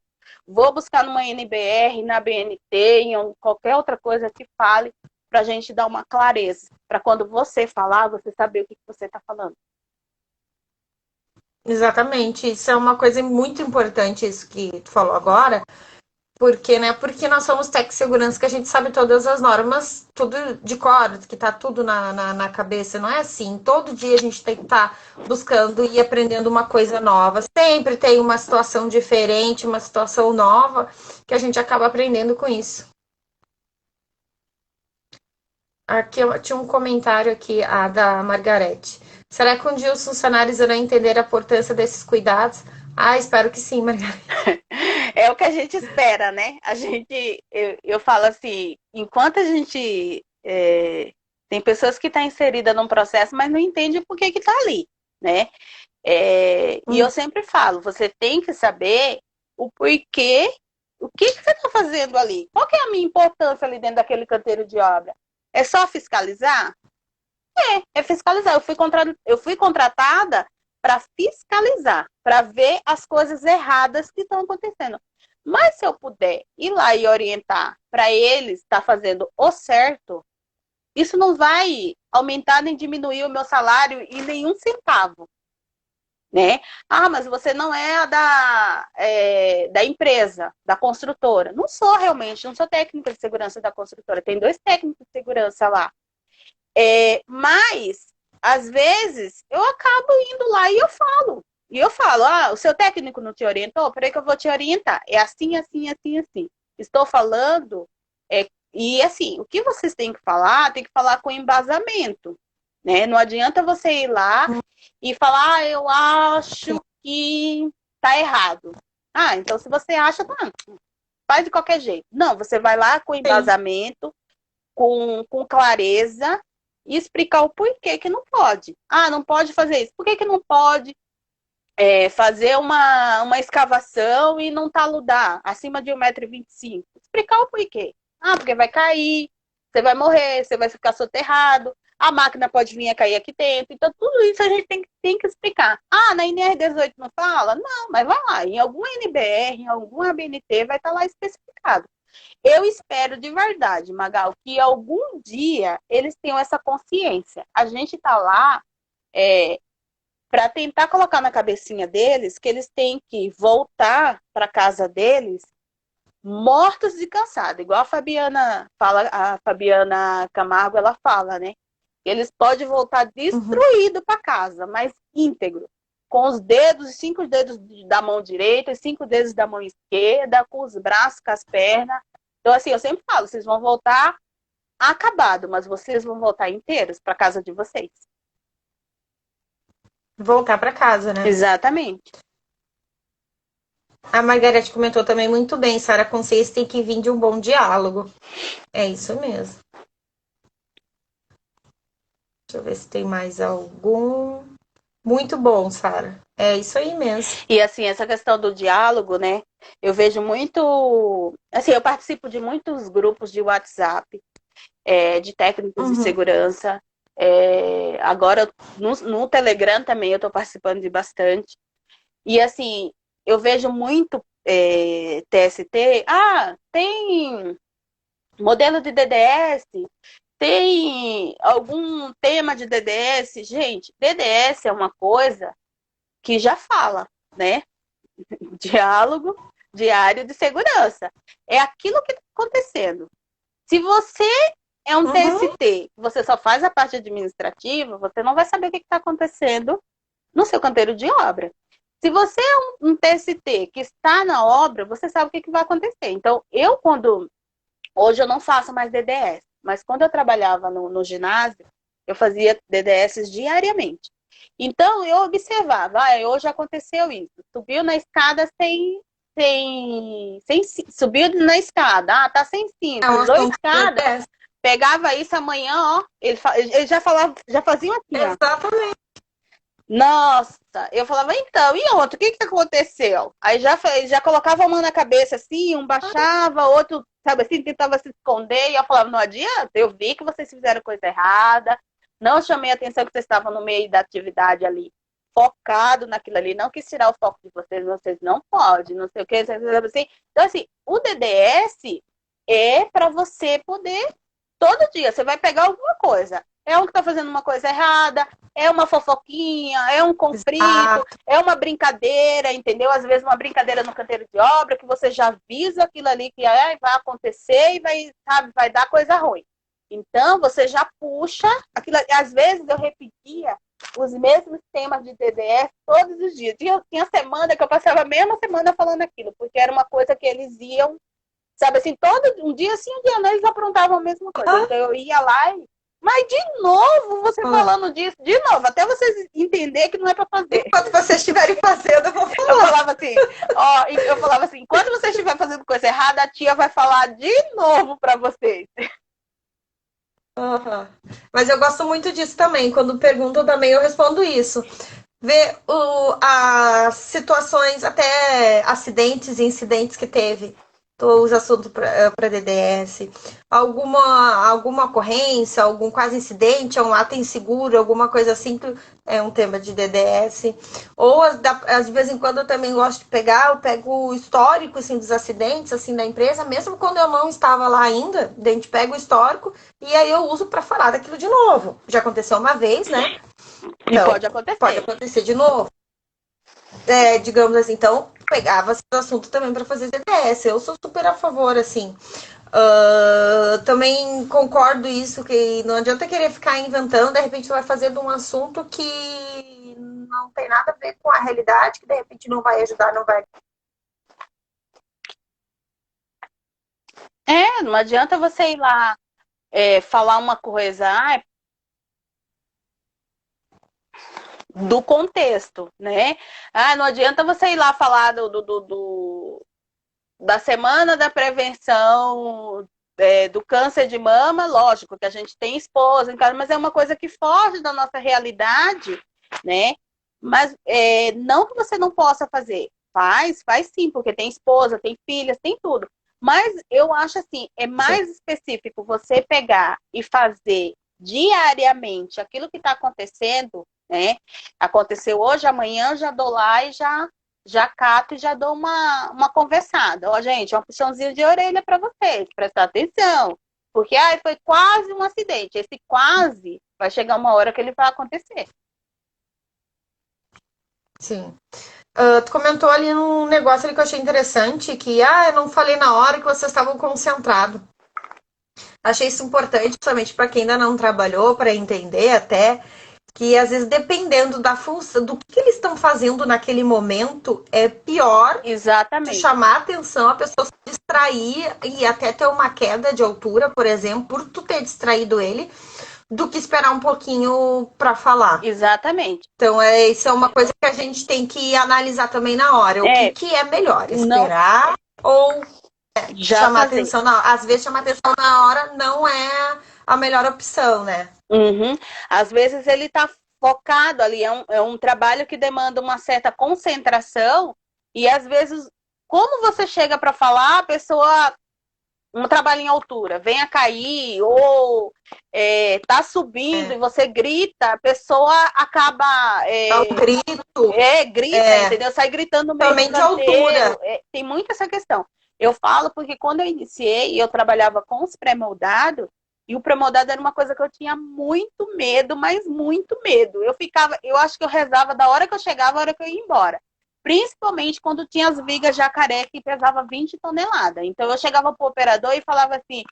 Vou buscar numa NBR, na BNT, em qualquer outra coisa que fale, para a gente dar uma clareza, para quando você falar, você saber o que você está falando. Exatamente, isso é uma coisa muito importante, isso que tu falou agora, porque, né, porque nós somos tech segurança, que a gente sabe todas as normas, tudo de cor, que tá tudo na cabeça, não é assim, todo dia a gente tem que estar buscando e aprendendo uma coisa nova, sempre tem uma situação diferente, uma situação nova, que a gente acaba aprendendo com isso. Aqui eu tinha um comentário aqui, a da Margarete. Será que um dia os funcionários irão entender a importância desses cuidados? Ah, espero que sim, Margarete. É o que a gente espera, né? Eu falo assim, enquanto a gente tem pessoas que estão inseridas num processo, mas não entende por que está ali, né? E eu sempre falo, você tem que saber o porquê, o que você está fazendo ali. Qual que é a minha importância ali dentro daquele canteiro de obra? É só fiscalizar? É fiscalizar. Eu fui contratada para fiscalizar, para ver as coisas erradas que estão acontecendo. Mas se eu puder ir lá e orientar para eles estar fazendo o certo, isso não vai aumentar nem diminuir o meu salário em nenhum centavo. Né? Ah, mas você não é da empresa, da construtora. Não sou realmente, não sou técnica de segurança da construtora. Tem 2 técnicos de segurança lá. Mas, às vezes, eu acabo indo lá e eu falo. E eu falo, o seu técnico não te orientou? Peraí que eu vou te orientar. É assim, assim, assim, assim. Estou falando, e assim, o que vocês têm que falar, tem que falar com embasamento. Né? Não adianta você ir lá e falar, eu acho que tá errado. Então se você acha, faz de qualquer jeito. Não, você vai lá com embasamento, com clareza, e explicar o porquê que não pode. Não pode fazer isso. Por que não pode fazer uma escavação e não taludar acima de 1,25 m? Explicar o porquê. Porque vai cair, você vai morrer, você vai ficar soterrado, a máquina pode vir a cair aqui dentro. Então, tudo isso a gente tem que explicar. Na NR18 não fala? Não, mas vai lá. Em algum NBR, em algum ABNT, vai estar lá especificado. Eu espero de verdade, Magal, que algum dia eles tenham essa consciência. A gente está lá para tentar colocar na cabecinha deles que eles têm que voltar para casa deles mortos de cansado, igual a Fabiana fala, a Fabiana Camargo, ela fala, né? Eles podem voltar destruído para casa, mas íntegro, com os 5 dedos da mão direita e 5 dedos da mão esquerda, com os braços, com as pernas. Então, assim, eu sempre falo, vocês vão voltar acabado, mas vocês vão voltar inteiros para casa de vocês. Voltar para casa, né? Exatamente. A Margarete comentou também muito bem, Sara, consciência tem que vir de um bom diálogo. É isso mesmo. Deixa eu ver se tem mais algum. Muito bom, Sara. É isso aí mesmo. E assim, essa questão do diálogo, né? Eu vejo muito. Assim, eu participo de muitos grupos de WhatsApp, de técnicos de segurança. Agora, no Telegram também eu estou participando de bastante. E assim, eu vejo muito TST. Tem modelo de DDS, tem algum tema de DDS. Gente, DDS é uma coisa que já fala, né? Diálogo diário de segurança. É aquilo que está acontecendo. Se você é um TST, você só faz a parte administrativa, você não vai saber o que está acontecendo no seu canteiro de obra. Se você é um TST que está na obra, você sabe o que vai acontecer. Então, hoje eu não faço mais DDS, mas quando eu trabalhava no ginásio, eu fazia DDS diariamente. Então, eu observava, hoje aconteceu isso. Subiu na escada subiu na escada, tá sem cinto, usou a escada, pegava isso amanhã, ele já falava, já faziam assim, Exatamente. Nossa, eu falava, então, e ontem, o que que aconteceu? Aí já colocava a mão na cabeça assim, um baixava, outro, sabe assim, tentava se esconder, e eu falava, não adianta, eu vi que vocês fizeram coisa errada, não chamei a atenção que vocês estavam no meio da atividade ali, focado naquilo ali, não quis tirar o foco de vocês não podem, não sei o que, sabe assim. Então, assim, o DDS é para você poder, todo dia, você vai pegar alguma coisa. É um que tá fazendo uma coisa errada, é uma fofoquinha, é um conflito, Exato. é uma brincadeira, entendeu? Às vezes uma brincadeira no canteiro de obra, que você já avisa aquilo ali que vai acontecer e vai, sabe, vai dar coisa ruim. Então, você já puxa aquilo. Às vezes eu repetia os mesmos temas de DDS todos os dias. Tinha semana que eu passava a mesma semana falando aquilo, porque era uma coisa que eles iam, sabe assim, todo um dia sim, um dia não, eles aprontavam a mesma coisa. Então eu ia lá e mas de novo você falando disso, de novo, até vocês entenderem que não é para fazer. Enquanto vocês estiverem fazendo, eu vou falar. Eu falava assim, quando você estiver fazendo coisa errada, a tia vai falar de novo para vocês. Uhum. Mas eu gosto muito disso também. Quando perguntam também, eu respondo isso. Ver as situações, até acidentes e incidentes que teve. Os assuntos para DDS. Alguma ocorrência, algum quase incidente, um ato inseguro, alguma coisa assim, é um tema de DDS. Ou, de vez em quando, eu também gosto de eu pego o histórico assim, dos acidentes assim, da empresa, mesmo quando eu não estava lá ainda, a gente pega o histórico e aí eu uso para falar daquilo de novo. Já aconteceu uma vez, né? Então, pode acontecer de novo. Digamos assim, então pegava esse assunto também para fazer DDS. Eu sou super a favor, assim. Também concordo isso, que não adianta querer ficar inventando, de repente tu vai fazer de um assunto que não tem nada a ver com a realidade, que de repente não vai ajudar, não vai. Não adianta você ir lá falar uma coisa, do contexto, né? Não adianta você ir lá falar da semana da prevenção do câncer de mama, lógico que a gente tem esposa em casa, mas é uma coisa que foge da nossa realidade, né? Mas não que você não possa fazer. Faz sim, porque tem esposa, tem filhas, tem tudo. Mas eu acho assim, é mais específico você pegar e fazer diariamente aquilo que está acontecendo, né? Aconteceu hoje, amanhã eu já dou lá e já cato e já dou uma conversada. Ó, gente, um puxãozinho de orelha para vocês, prestar atenção. Porque foi quase um acidente. Esse quase vai chegar uma hora que ele vai acontecer. Sim. Tu comentou ali num negócio ali que eu achei interessante, que eu não falei na hora que vocês estavam concentrados. Achei isso importante, principalmente para quem ainda não trabalhou, para entender até que às vezes dependendo da função, do que eles estão fazendo naquele momento, é pior Exatamente. chamar a atenção, a pessoa se distrair e até ter uma queda de altura, por exemplo, por tu ter distraído ele, do que esperar um pouquinho para falar. Exatamente. Então, isso é uma coisa que a gente tem que analisar também na hora. O que é melhor? Esperar ou chamar atenção na hora? Às vezes, chamar atenção na hora não é a melhor opção, né? Uhum. Às vezes ele está focado ali, é um trabalho que demanda uma certa concentração e às vezes, como você chega para falar, a pessoa, um trabalho em altura, vem a cair ou tá subindo e você grita, a pessoa acaba... Dá um grito. Grita, entendeu? Sai gritando no meio também do canteiro. De altura. Tem muito essa questão. Eu falo porque quando eu iniciei, eu trabalhava com os pré-moldados, e o pré-moldado era uma coisa que eu tinha muito medo, mas muito medo. Eu acho que eu rezava da hora que eu chegava, a hora que eu ia embora. Principalmente quando tinha as vigas jacaré que pesava 20 toneladas. Então eu chegava pro operador e falava assim: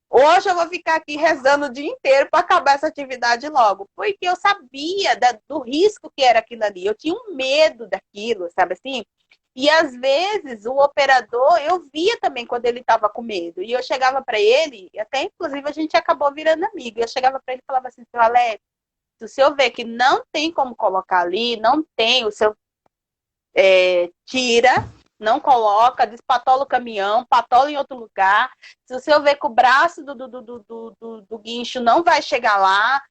hoje eu vou ficar aqui rezando o dia inteiro para acabar essa atividade logo. Porque eu sabia do risco que era aquilo ali. Eu tinha um medo daquilo, sabe assim? E às vezes o operador, eu via também quando ele estava com medo. E eu chegava para ele, e até inclusive a gente acabou virando amigo. Eu chegava para ele e falava assim: seu Alex, se o senhor vê que não tem como colocar ali, não tem, o seu tira, não coloca, despatola o caminhão, patola em outro lugar. Se o senhor vê que o braço do guincho não vai chegar lá,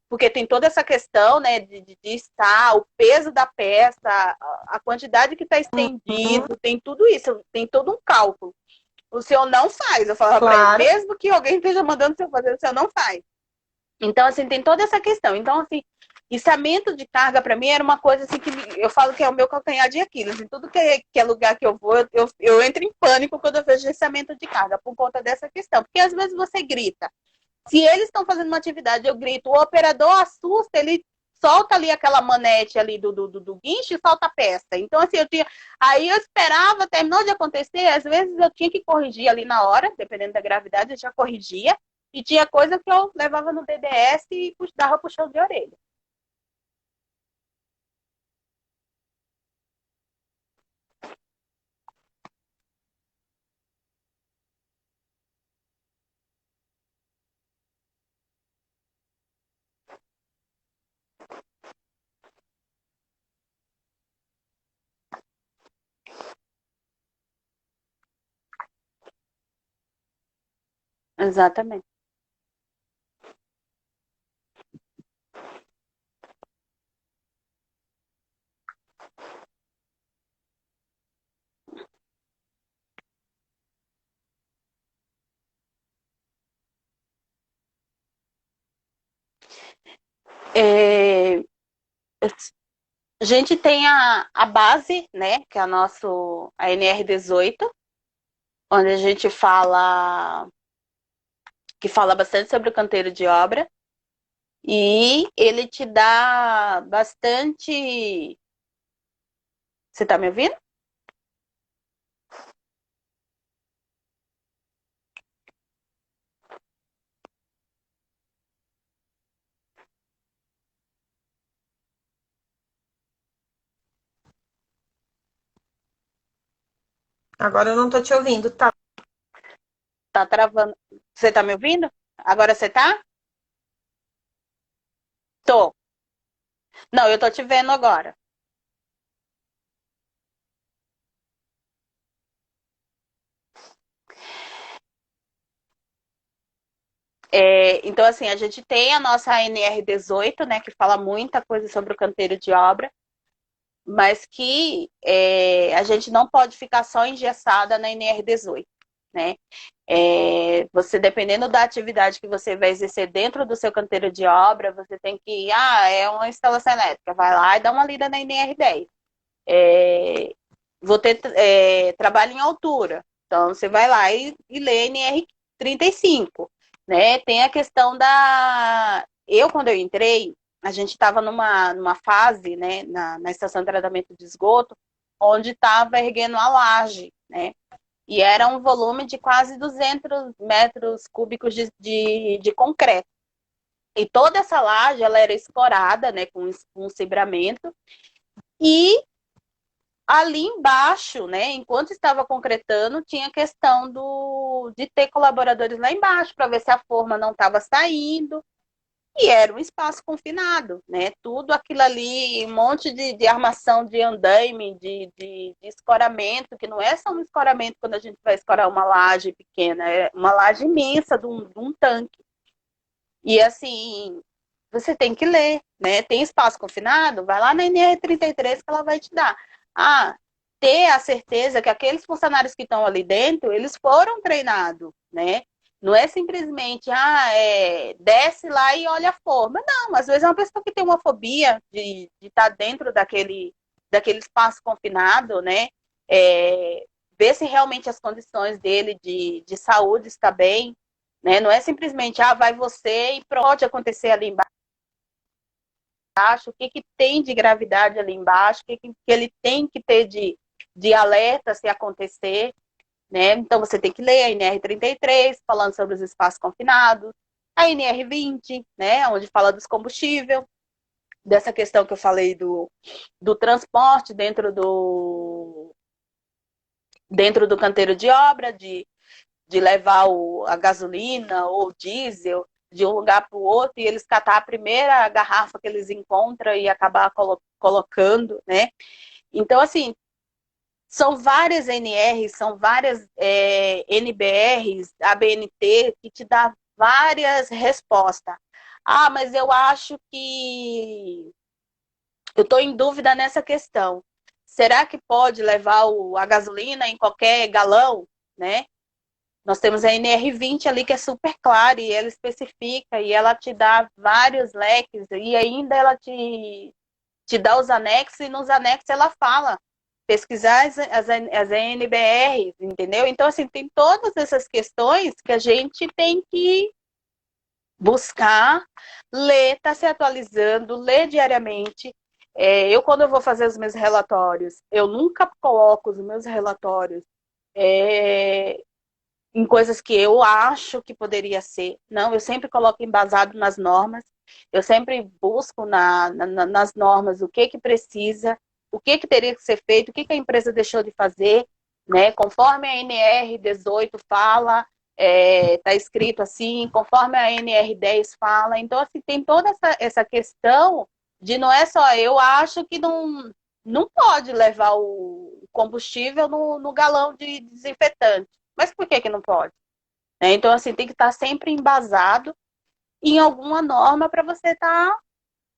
porque tem toda essa questão, né, de estar, o peso da peça, a quantidade que está Uhum, estendido, tem tudo isso, tem todo um cálculo. O senhor não faz, eu falava para ele, claro. mesmo que alguém esteja mandando o senhor fazer, o senhor não faz. Então, assim, tem toda essa questão. Então, assim, içamento de carga para mim era uma coisa assim que eu falo que é o meu calcanhar de Aquiles. Em tudo que é lugar que eu vou, eu entro em pânico quando eu vejo içamento de carga, por conta dessa questão. Porque às vezes você grita. Se eles estão fazendo uma atividade, eu grito, o operador assusta, ele solta ali aquela manete ali do guincho e solta a peça. Então, assim, aí eu esperava, terminou de acontecer, às vezes eu tinha que corrigir ali na hora, dependendo da gravidade, eu já corrigia, e tinha coisa que eu levava no DDS e dava puxão de orelha. Exatamente. É, a gente tem a base, né, que é a NR18, onde a gente fala bastante sobre o canteiro de obra. E ele te dá bastante. Você tá me ouvindo? Agora eu não tô te ouvindo, tá? Tá travando. Você tá me ouvindo? Agora você tá? Tô. Não, eu tô te vendo agora. Então, assim, a gente tem a nossa NR18, né, que fala muita coisa sobre o canteiro de obra, mas que a gente não pode ficar só engessada na NR18, né? Você, dependendo da atividade que você vai exercer dentro do seu canteiro de obra, você tem que, é uma instalação elétrica, vai lá e dá uma lida na NR10. Vou ter trabalho em altura, então você vai lá e lê NR35, né? Tem a questão quando eu entrei, a gente estava numa fase, né, na estação de tratamento de esgoto, onde estava erguendo a laje, né? E era um volume de quase 200 metros cúbicos de concreto. E toda essa laje ela era escorada, né, com cibramento. E ali embaixo, né, enquanto estava concretando, tinha questão de ter colaboradores lá embaixo para ver se a forma não estava saindo. E era um espaço confinado, né? Tudo aquilo ali, um monte de armação de andaime, de escoramento, que não é só um escoramento quando a gente vai escorar uma laje pequena, é uma laje imensa de um tanque. E assim, você tem que ler, né? Tem espaço confinado? Vai lá na NR33 que ela vai te dar. Ter a certeza que aqueles funcionários que estão ali dentro, eles foram treinados, né? Não é simplesmente, desce lá e olha a forma. Não, às vezes é uma pessoa que tem uma fobia de estar dentro daquele espaço confinado, né? Ver se realmente as condições dele de saúde está bem, né? Não é simplesmente, vai você e pode acontecer ali embaixo, o que tem de gravidade ali embaixo, que ele tem que ter de alerta se acontecer, né? Então você tem que ler a NR33, falando sobre os espaços confinados, a NR20, né? Onde fala dos combustíveis, dessa questão que eu falei do transporte dentro do canteiro de obra, de levar a gasolina ou o diesel de um lugar para o outro e eles catar a primeira garrafa que eles encontram e acabar colocando, né? Então, assim, são várias NRs, são várias NBRs, ABNT, que te dá várias respostas. Ah, mas eu acho que eu estou em dúvida nessa questão. Será que pode levar a gasolina em qualquer galão, né? Nós temos a NR20 ali que é super clara e ela especifica e ela te dá vários leques e ainda ela te dá os anexos e nos anexos ela fala pesquisar as NBRs, entendeu? Então, assim, tem todas essas questões que a gente tem que buscar, ler, tá se atualizando, ler diariamente. Quando eu vou fazer os meus relatórios, eu nunca coloco os meus relatórios é, em coisas que eu acho que poderia ser. Não, eu sempre coloco embasado nas normas, eu sempre busco nas normas o que precisa, o que teria que ser feito, o que a empresa deixou de fazer, né? Conforme a NR18 fala, tá escrito assim, conforme a NR10 fala. Então, assim, tem toda essa questão de não é só eu acho que não pode levar o combustível no galão de desinfetante. Mas por que não pode? Então, assim, tem que estar sempre embasado em alguma norma para você estar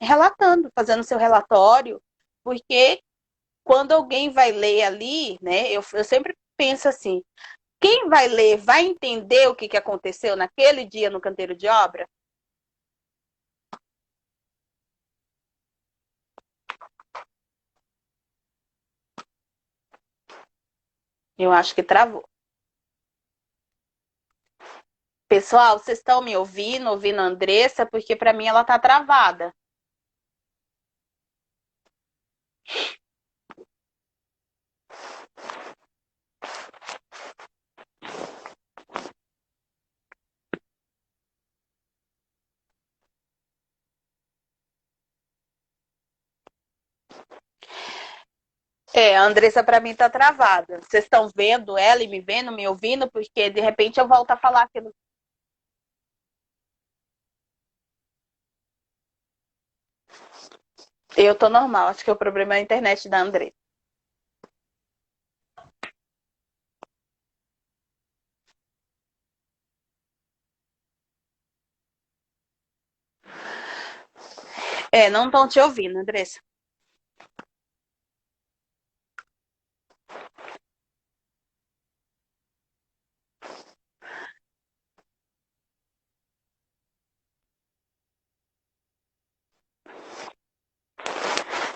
relatando, fazendo seu relatório, porque quando alguém vai ler ali, né, eu sempre penso assim, quem vai ler vai entender o que aconteceu naquele dia no canteiro de obra? Eu acho que travou. Pessoal, vocês estão me ouvindo a Andressa, porque para mim ela tá travada. A Andressa para mim tá travada. Vocês estão vendo ela e me vendo, me ouvindo, porque de repente eu volto a falar aquilo. Eu tô normal, acho que o problema é a internet da Andressa. Não estão te ouvindo, Andressa.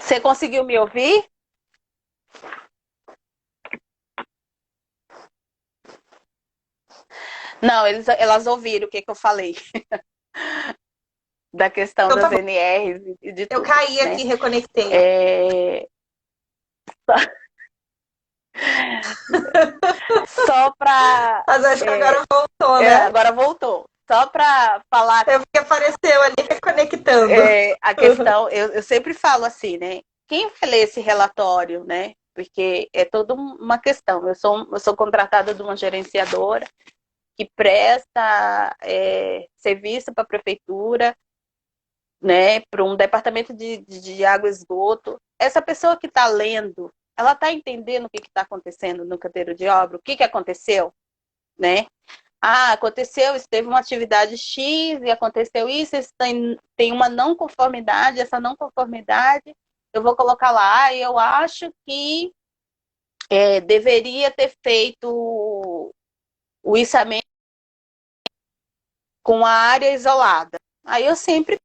Você conseguiu me ouvir? Não, elas ouviram o que eu falei. Da questão Então tá das bom. NRs e de Eu tudo, caí né? aqui, reconectei. Só para... Mas acho que agora voltou, né? agora voltou. Só para falar Eu vi que apareceu ali reconectando. a questão, eu sempre falo assim, né? Quem vai ler esse relatório, né? Porque é toda uma questão. Eu sou contratada de uma gerenciadora que presta serviço para a prefeitura, né? Para um departamento de água e esgoto. Essa pessoa que está lendo, ela está entendendo o que está acontecendo no canteiro de obra? O que aconteceu, né? Ah, aconteceu, isso teve uma atividade X e aconteceu isso tem uma não conformidade, essa não conformidade, eu vou colocar lá, eu acho que deveria ter feito o içamento com a área isolada. Aí eu sempre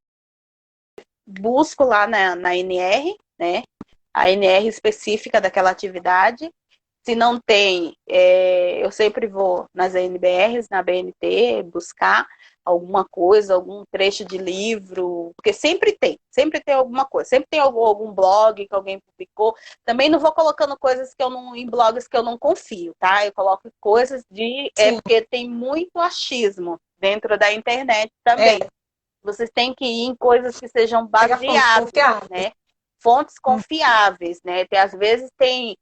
busco lá na NR, né? A NR específica daquela atividade. Se não tem, eu sempre vou nas NBRs, na BNT, buscar alguma coisa, algum trecho de livro, porque sempre tem alguma coisa, sempre tem algum blog que alguém publicou. Também não vou colocando coisas que eu não, em blogs que eu não confio, tá? Eu coloco coisas porque tem muito achismo dentro da internet também. Vocês têm que ir em coisas que sejam baseadas, né? Fontes confiáveis, né? Às vezes tem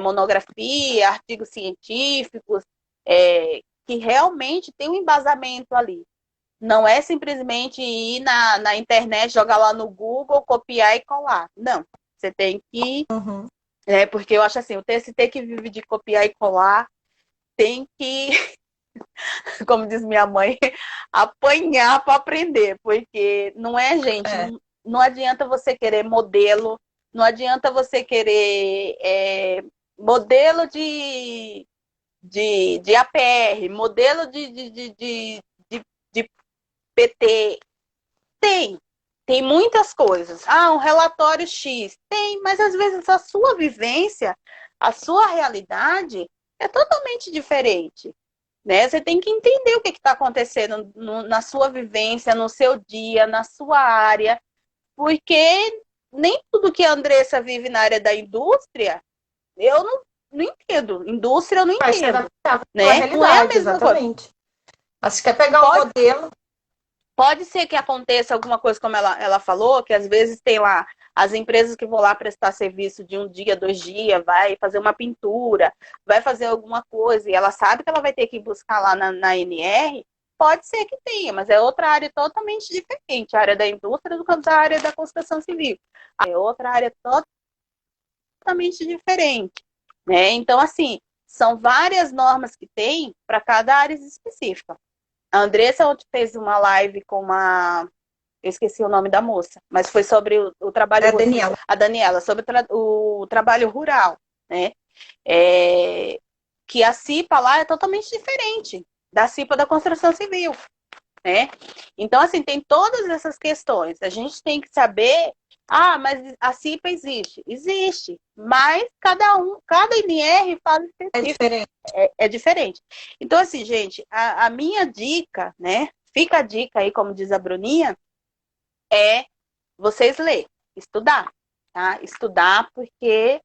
monografia, artigos científicos, que realmente tem um embasamento ali. Não é simplesmente ir na internet, jogar lá no Google, copiar e colar. Não. Você tem que. Porque eu acho assim, o TST que vive de copiar e colar tem que como diz minha mãe, apanhar para aprender, porque não é, gente, não adianta você querer modelo, não adianta você querer modelo de APR, modelo de PT. Tem muitas coisas. Ah, um relatório X. Tem, mas às vezes a sua vivência, a sua realidade é totalmente diferente. Né? Você tem que entender o que está acontecendo na sua vivência, no seu dia, na sua área, porque nem tudo que a Andressa vive na área da indústria, eu não entendo. Indústria eu não Vai se entendo. adaptar à Né? realidade, Não é a mesma exatamente. coisa. Mas se quer pegar um modelo... Pode ser que aconteça alguma coisa, como ela falou, que às vezes tem lá as empresas que vão lá prestar serviço de 1 dia, 2 dias, vai fazer uma pintura, vai fazer alguma coisa, e ela sabe que ela vai ter que buscar lá na NR, pode ser que tenha, mas é outra área totalmente diferente, a área da indústria do que a área da construção civil. É outra área totalmente diferente. Né? Então, assim, são várias normas que tem para cada área específica. A Andressa ontem fez uma live com uma... Eu esqueci o nome da moça, mas foi sobre o trabalho... A Daniela, sobre o trabalho rural, né? Que a CIPA lá é totalmente diferente da CIPA da construção civil, né? Então, assim, tem todas essas questões. A gente tem que saber... Ah, mas a CIPA existe. Existe, mas cada NR faz específico. É diferente. Então, assim, gente, a minha dica, né? Fica a dica aí, como diz a Bruninha, é vocês lerem, estudar, tá? Estudar, porque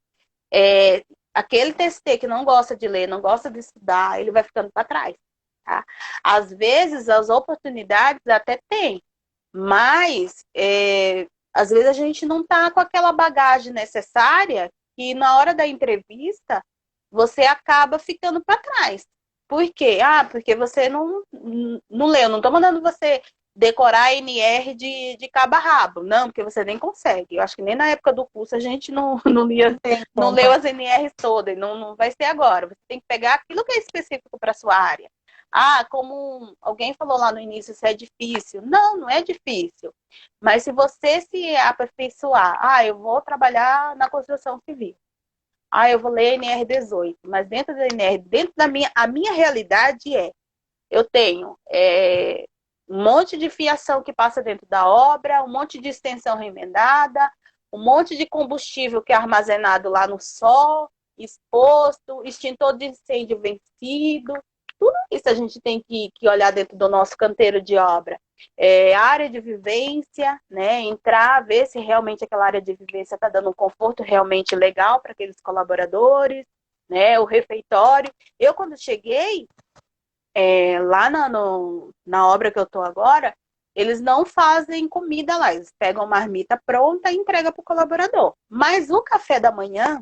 aquele TST que não gosta de ler, não gosta de estudar, ele vai ficando para trás, tá? Às vezes, as oportunidades até tem, mas às vezes a gente não tá com aquela bagagem necessária que na hora da entrevista você acaba ficando para trás. Por quê? Ah, porque você não leu. Não estou mandando você decorar a NR de cabo a rabo. Não, porque você nem consegue. Eu acho que nem na época do curso a gente não leu as NRs todas. Não vai ser agora. Você tem que pegar aquilo que é específico para a sua área. Ah, como alguém falou lá no início, isso é difícil. Não é difícil. Mas se você se aperfeiçoar, eu vou trabalhar na construção civil. Eu vou ler NR18, mas dentro da NR, a minha realidade eu tenho um monte de fiação que passa dentro da obra, um monte de extensão remendada, um monte de combustível que é armazenado lá no sol, exposto, extintor de incêndio vencido. Tudo isso a gente tem que olhar dentro do nosso canteiro de obra. Área de vivência, né? Entrar, ver se realmente aquela área de vivência está dando um conforto realmente legal para aqueles colaboradores, né? O refeitório. Eu, quando cheguei lá na obra que eu estou agora, eles não fazem comida lá, eles pegam a marmita pronta e entregam para o colaborador. Mas o café da manhã,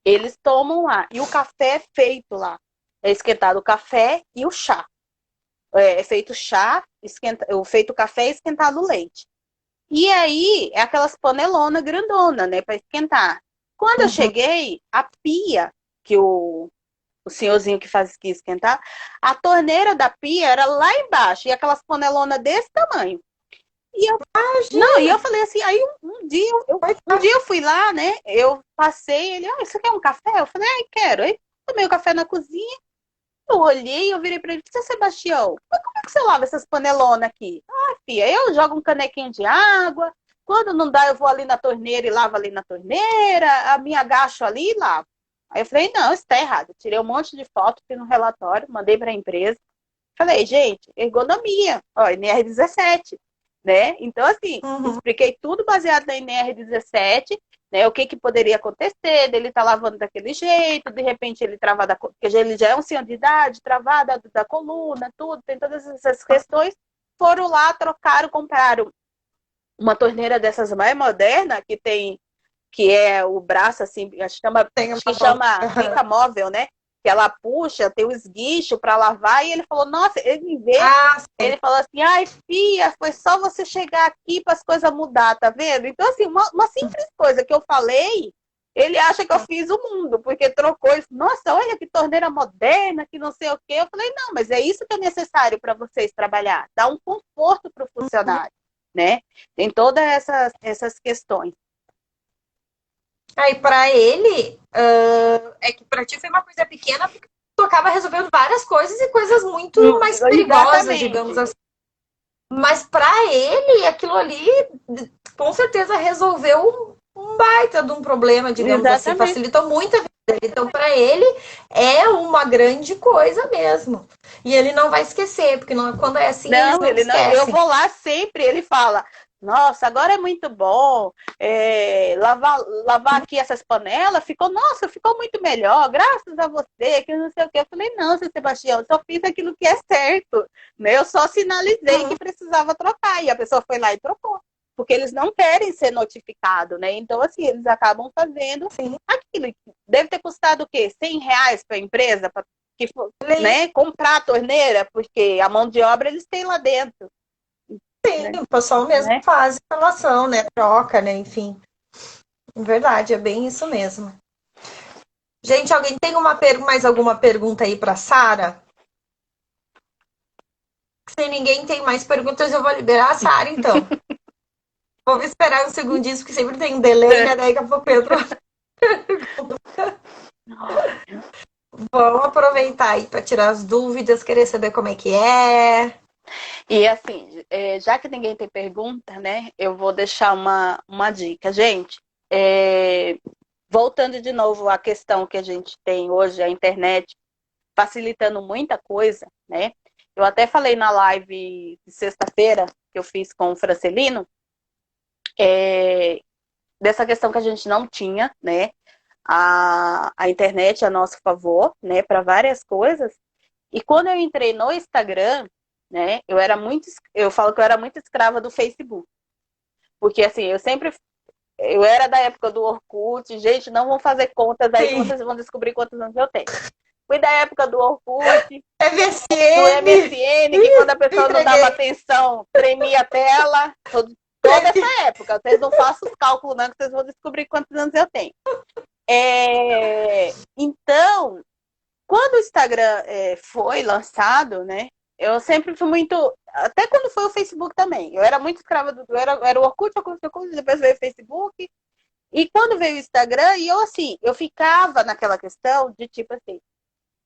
eles tomam lá. E o café é feito lá. É esquentado o café e o chá. É feito chá, feito café e esquentado o leite. E aí, é aquelas panelonas grandona, né, para esquentar. Quando eu cheguei, a pia, que o senhorzinho que esquentar, a torneira da pia era lá embaixo, e aquelas panelonas desse tamanho. E eu falei assim, aí um dia eu fui lá, né, eu passei, ele, isso aqui é um café? Eu falei, quero. Aí tomei o café na cozinha, eu olhei, eu virei pra ele, seu Sebastião, mas como é que você lava essas panelonas aqui? Filha, eu jogo um canequinho de água, quando não dá, eu vou ali na torneira e lavo ali na torneira, a minha agacho ali e lavo. Aí eu falei, não, isso tá errado. Eu tirei um monte de foto, fiz no relatório, mandei pra empresa. Falei, gente, ergonomia, NR17, né? Então, assim, expliquei tudo baseado na NR17, né? O que poderia acontecer, dele tá lavando daquele jeito, de repente ele travar porque ele já é um senhor de idade, travar da coluna, tudo, tem todas essas questões. Foram lá, trocaram, compraram uma torneira dessas mais moderna, que é o braço, assim, acho que chama fita móvel, né? Que ela puxa, tem o esguicho para lavar, e ele falou, nossa, ele me vê, ele falou assim, ai, filha, foi só você chegar aqui para as coisas mudar, tá vendo? Então, assim, uma simples coisa que eu falei, Ele acha que eu fiz o mundo, porque trocou isso. Nossa, olha que torneira moderna, que não sei o quê. Eu falei, não, mas é isso que é necessário para vocês trabalhar. Dar um conforto para o funcionário, né? Tem todas essas questões. Aí, pra ele, é que pra ti foi uma coisa pequena, porque tu acaba resolvendo várias coisas e coisas muito mais perigosas, Exatamente. digamos assim. Mas pra ele, aquilo ali, com certeza, resolveu um baita de um problema, digamos assim. Exatamente. Facilitou muito a vida dele. Então, pra ele, é uma grande coisa mesmo. E ele não vai esquecer, porque quando é assim, eles Não, não ele não. Eu esquecem. vou lá sempre, ele fala, nossa, agora é muito bom. Lavar aqui essas panelas, nossa, ficou muito melhor, graças a você, que não sei o que. Eu falei, não, seu Sebastião, eu só fiz aquilo que é certo, né? Eu só sinalizei que precisava trocar, e a pessoa foi lá e trocou. Porque eles não querem ser notificados, né? Então, assim, eles acabam fazendo aquilo. Deve ter custado o quê? R$ 100 para a empresa, né, comprar a torneira, porque a mão de obra eles têm lá dentro. Sim, Né? o pessoal mesmo Né? faz instalação, né? Troca, né? Enfim. Verdade, é bem isso mesmo. Gente, alguém tem mais alguma pergunta aí para Sara? Se ninguém tem mais perguntas, eu vou liberar a Sara, então. Vou esperar um segundinho, porque sempre tem um delay, né? Daí daqui a pouco entra. Vamos aproveitar aí para tirar as dúvidas, querer saber como é que é. E assim, já que ninguém tem pergunta, né, eu vou deixar uma dica. Gente, voltando de novo à questão que a gente tem hoje, a internet facilitando muita coisa, né? Eu até falei na live de sexta-feira que eu fiz com o Francelino, dessa questão que a gente não tinha, né? A internet a nosso favor, né? Para várias coisas. E quando eu entrei no Instagram, né? Eu falo que eu era muito escrava do Facebook. Porque assim, eu era da época do Orkut, gente, não vão fazer contas aí que Sim. vocês vão descobrir quantos anos eu tenho. Fui da época do Orkut, do MSN. MSN, que quando a pessoa não dava Entreguei. atenção, tremia a tela. Toda essa época. Vocês não façam os cálculos, não, que vocês vão descobrir quantos anos eu tenho. Então, quando o Instagram foi lançado, né? Eu sempre fui muito. Até quando foi o Facebook também. Eu era muito escrava do. Era o Orkut, depois veio o Facebook. E quando veio o Instagram, e eu assim, eu ficava naquela questão de tipo assim,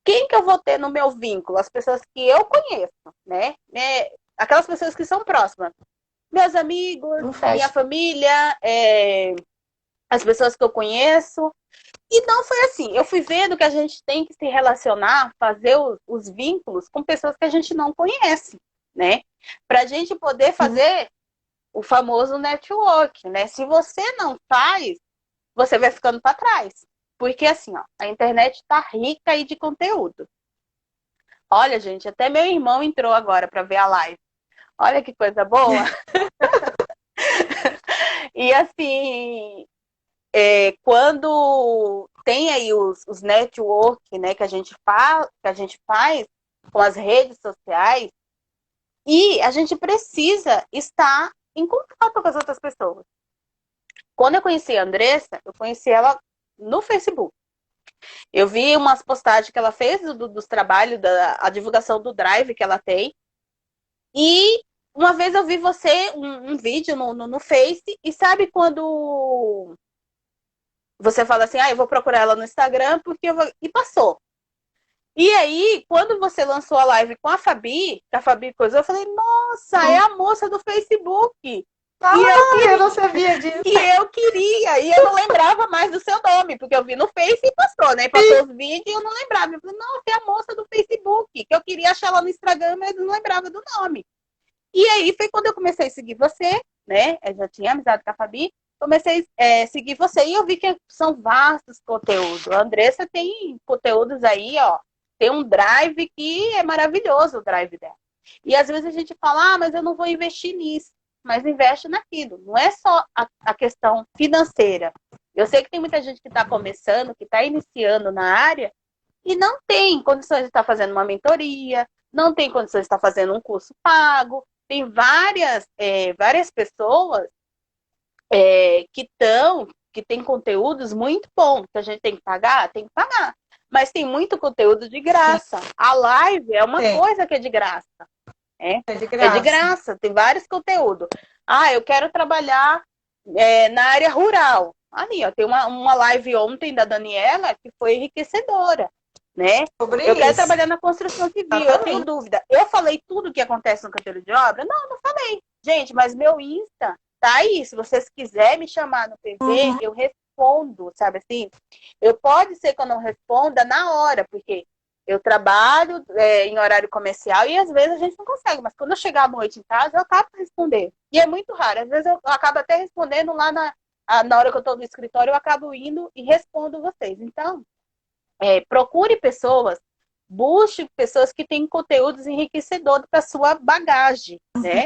quem que eu vou ter no meu vínculo? As pessoas que eu conheço, né? Aquelas pessoas que são próximas. Meus amigos, minha família, as pessoas que eu conheço. E não foi assim. Eu fui vendo que a gente tem que se relacionar, fazer os vínculos com pessoas que a gente não conhece, né? Para a gente poder fazer o famoso network, né? Se você não faz, você vai ficando para trás. Porque assim, ó, a internet está rica aí de conteúdo. Olha, gente, até meu irmão entrou agora para ver a live. Olha que coisa boa. E assim, quando tem aí os network, né, que a gente faz com as redes sociais, e a gente precisa estar em contato com as outras pessoas. Quando eu conheci a Andressa, eu conheci ela no Facebook. Eu vi umas postagens que ela fez dos trabalhos, a divulgação do Drive que ela tem. E uma vez eu vi um vídeo no Face, e sabe quando você fala assim, eu vou procurar ela no Instagram, porque eu vou... E passou. E aí, quando você lançou a live com a Fabi, que a Fabi coisou, eu falei, nossa, é a moça do Facebook. Eu não sabia disso. E eu não lembrava mais do seu nome, porque eu vi no Face e passou, né? Passou os vídeos e eu não lembrava. Eu falei, nossa, é a moça do Facebook, que eu queria achar ela no Instagram, mas não lembrava do nome. E aí foi quando eu comecei a seguir você, né? Eu já tinha amizade com a Fabi, comecei a seguir você e eu vi que são vastos conteúdos. A Andressa tem conteúdos aí, ó. Tem um drive que é maravilhoso, o drive dela. E às vezes a gente fala, mas eu não vou investir nisso. Mas investe naquilo. Não é só a questão financeira. Eu sei que tem muita gente que está começando, que está iniciando na área e não tem condições de estar fazendo uma mentoria, não tem condições de estar fazendo um curso pago. Tem várias pessoas que que tem conteúdos muito bons, que a gente tem que pagar, tem que pagar. Mas tem muito conteúdo de graça. A live é uma coisa que é de graça. É de graça. É de graça, tem vários conteúdos. Ah, eu quero trabalhar na área rural. Ali, ó, tem uma live ontem da Daniela que foi enriquecedora, né? Sobre eu quero isso. trabalhar na construção civil, eu tenho dúvida. Eu falei tudo o que acontece no canteiro de obra? Não falei. Gente, mas meu Insta tá aí. Se vocês quiserem me chamar no PV, eu respondo, sabe assim? Pode ser que eu não responda na hora, porque eu trabalho em horário comercial e às vezes a gente não consegue, mas quando eu chegar à noite em casa, eu acabo de responder. E é muito raro. Às vezes eu acabo até respondendo lá na hora que eu estou no escritório, eu acabo indo e respondo vocês. Então, procure pessoas, busque pessoas que têm conteúdos enriquecedores para sua bagagem, né?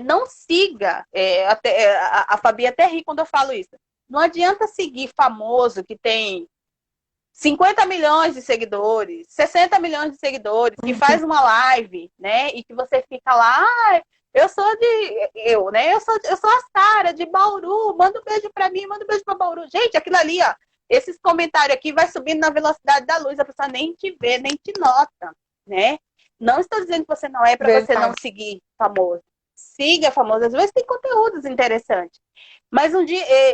Não siga, a Fabi até ri quando eu falo isso. Não adianta seguir famoso que tem 50 milhões de seguidores, 60 milhões de seguidores, que faz uma live, né? E que você fica lá, eu sou a Sara de Bauru, manda um beijo pra mim, manda um beijo pra Bauru. Gente, aquilo ali, ó, esses comentários aqui vai subindo na velocidade da luz, a pessoa nem te vê, nem te nota, né? Não estou dizendo que você não é para você não seguir famoso. Siga famoso, às vezes tem conteúdos interessantes. Mas